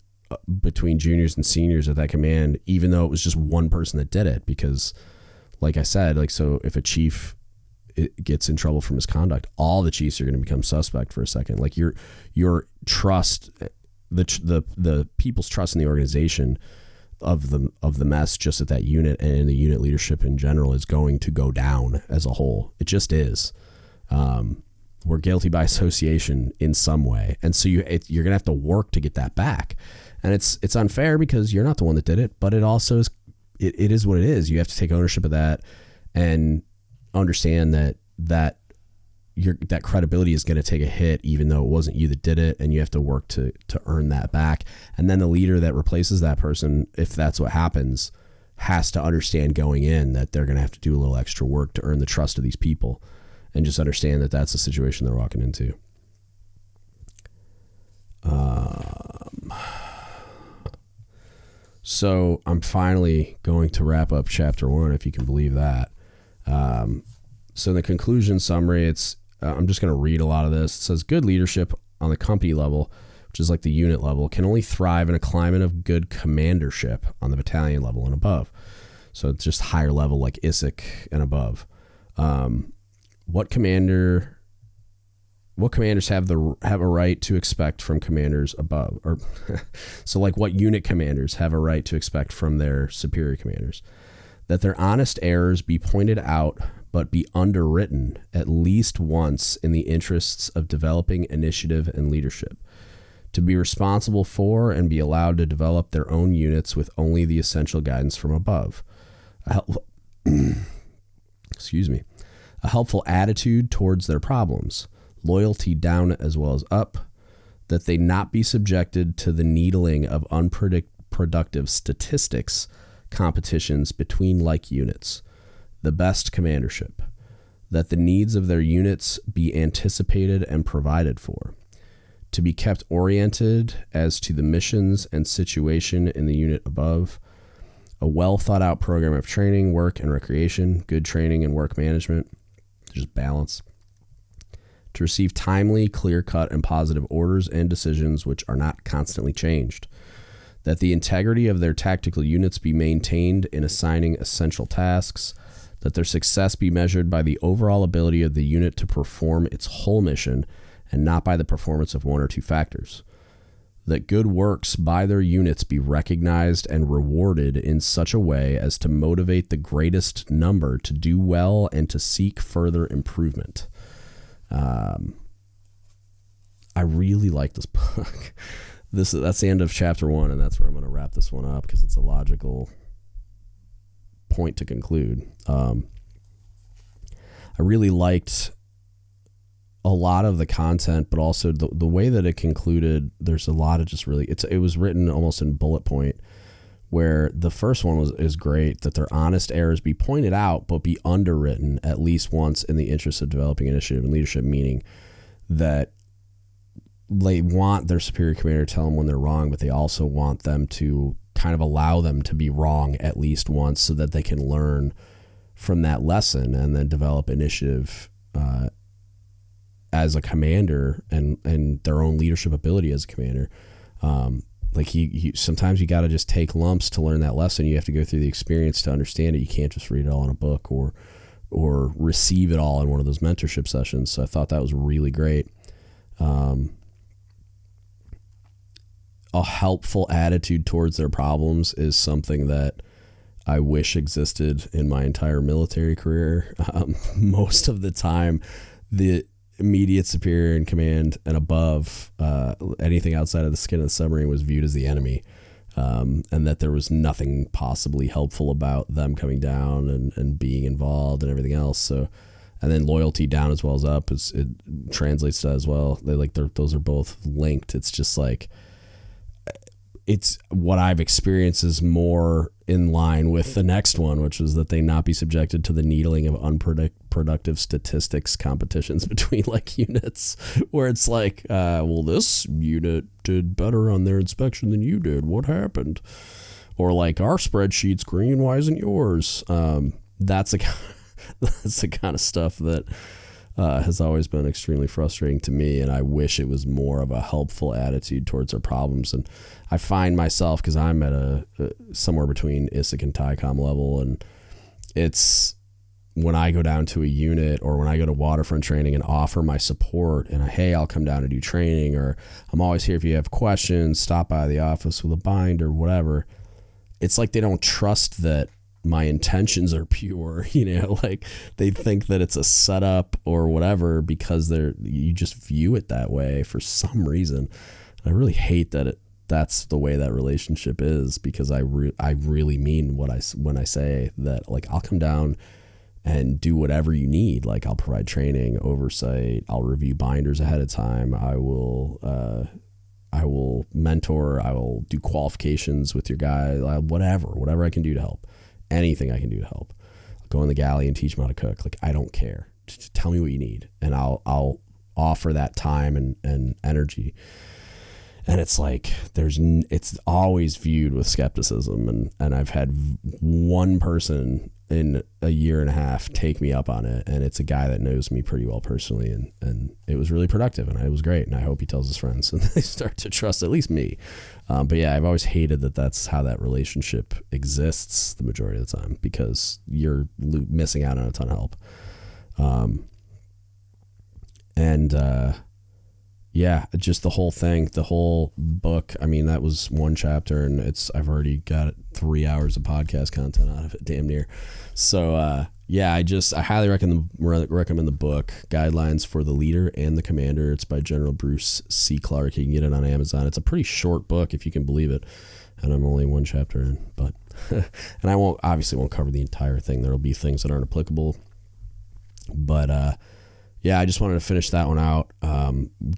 between juniors and seniors at that command, even though it was just one person that did it. Because like I said, like, so if a chief gets in trouble for misconduct, all the chiefs are going to become suspect for a second. Like your trust, the people's trust in the organization of the mess just at that unit and in the unit leadership in general is going to go down as a whole. It just is. We're guilty by association in some way. And so you're going to have to work to get that back. And it's unfair because you're not the one that did it, but it also is, it is what it is. You have to take ownership of that and understand that credibility is going to take a hit, even though it wasn't you that did it, and you have to work to earn that back. And then the leader that replaces that person, if that's what happens, has to understand going in that they're going to have to do a little extra work to earn the trust of these people, and just understand that that's the situation they're walking into. So I'm finally going to wrap up chapter 1, if you can believe that. So in the conclusion summary, it's I'm just going to read a lot of this. It says, good leadership on the company level, which is like the unit level, can only thrive in a climate of good commandership on the battalion level and above. So it's just higher level, like ISIC and above. What commanders have a right to expect from commanders above? Or so like what unit commanders have a right to expect from their superior commanders? That their honest errors be pointed out, but be underwritten at least once in the interests of developing initiative and leadership. To be responsible for and be allowed to develop their own units with only the essential guidance from above. Excuse me. A helpful attitude towards their problems. Loyalty down as well as up. That they not be subjected to the needling of unproductive statistics competitions between like units. The best commandership. That the needs of their units be anticipated and provided for. To be kept oriented as to the missions and situation in the unit above. A well thought out program of training, work, and recreation. Good training and work management. Just balance. To receive timely, clear-cut, and positive orders and decisions which are not constantly changed. That the integrity of their tactical units be maintained in assigning essential tasks. That their success be measured by the overall ability of the unit to perform its whole mission and not by the performance of one or two factors. That good works by their units be recognized and rewarded in such a way as to motivate the greatest number to do well and to seek further improvement. I really like this book. That's the end of chapter 1, and that's where I'm going to wrap this one up because it's a logical point to conclude. I really liked a lot of the content, but also the way that it concluded. There's a lot of just really, it was written almost in bullet point, where the first one is great, that their honest errors be pointed out, but be underwritten at least once in the interest of developing initiative and leadership, meaning that they want their superior commander to tell them when they're wrong, but they also want them to kind of allow them to be wrong at least once so that they can learn from that lesson and then develop initiative as a commander and their own leadership ability as a commander. Like he sometimes you got to just take lumps to learn that lesson. You have to go through the experience to understand it. You can't just read it all in a book or receive it all in one of those mentorship sessions. So I thought that was really great. A helpful attitude towards their problems is something that I wish existed in my entire military career. Most of the time, the immediate superior in command and above, anything outside of the skin of the submarine was viewed as the enemy, and that there was nothing possibly helpful about them coming down and being involved and everything else. So, and then loyalty down as well as up, it translates to that as well. Those are both linked. It's just like, it's what I've experienced is more in line with the next one, which was that they not be subjected to the needling of unproductive statistics competitions between like units, where it's like, well, this unit did better on their inspection than you did. What happened? Or like, our spreadsheet's green. Why isn't yours? That's the kind of stuff that has always been extremely frustrating to me, and I wish it was more of a helpful attitude towards our problems. And I find myself, because I'm at a somewhere between ISIC and TICOM level, and it's when I go down to a unit or when I go to waterfront training and offer my support and hey, I'll come down and do training, or I'm always here if you have questions, stop by the office with a bind or whatever. It's like they don't trust that my intentions are pure, like they think that it's a setup or whatever because you just view it that way for some reason. I really hate that that's the way that relationship is, because I really mean when I say that, like, I'll come down and do whatever you need. Like, I'll provide training, oversight, I'll review binders ahead of time, I will mentor, I will do qualifications with your guy, whatever I can do to help. Anything I can do to help. I'll go in the galley and teach them how to cook. Like, I don't care. Just tell me what you need, and I'll offer that time and energy. And it's like it's always viewed with skepticism, and I've had one person in a year and a half take me up on it, and it's a guy that knows me pretty well personally, and it was really productive, and it was great, and I hope he tells his friends and they start to trust at least me. But yeah, I've always hated that that's how that relationship exists the majority of the time, because you're missing out on a ton of help. Yeah, just the whole thing, the whole book. I mean, that was one chapter, and I've already got 3 hours of podcast content out of it, damn near. So yeah, I highly recommend the book, Guidelines for the Leader and the Commander. It's by General Bruce C. Clarke. You can get it on Amazon. It's a pretty short book, if you can believe it, and I'm only one chapter in. But and I won't cover the entire thing. There'll be things that aren't applicable, but yeah, I just wanted to finish that one out,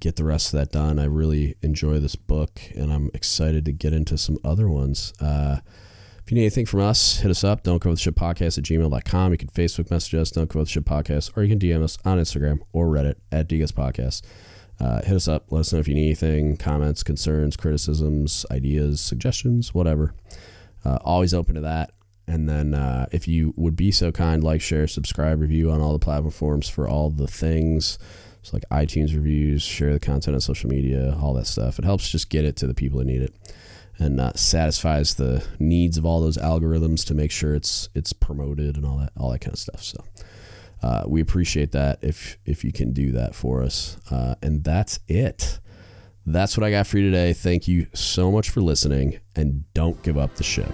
get the rest of that done. I really enjoy this book, and I'm excited to get into some other ones. If you need anything from us, hit us up, don'tcovertheshitpodcast@gmail.com. You can Facebook message us, Don't Cover the Shit Podcast, or you can DM us on Instagram or Reddit at DGUTspodcast. Hit us up. Let us know if you need anything, comments, concerns, criticisms, ideas, suggestions, whatever. Always open to that. And then if you would be so kind, like, share, subscribe, review on all the platforms for all the things. So like iTunes reviews, share the content on social media, all that stuff. It helps just get it to the people that need it, and satisfies the needs of all those algorithms to make sure it's promoted and all that kind of stuff. So we appreciate that if you can do that for us. And that's it. That's what I got for you today. Thank you so much for listening, and don't give up the ship.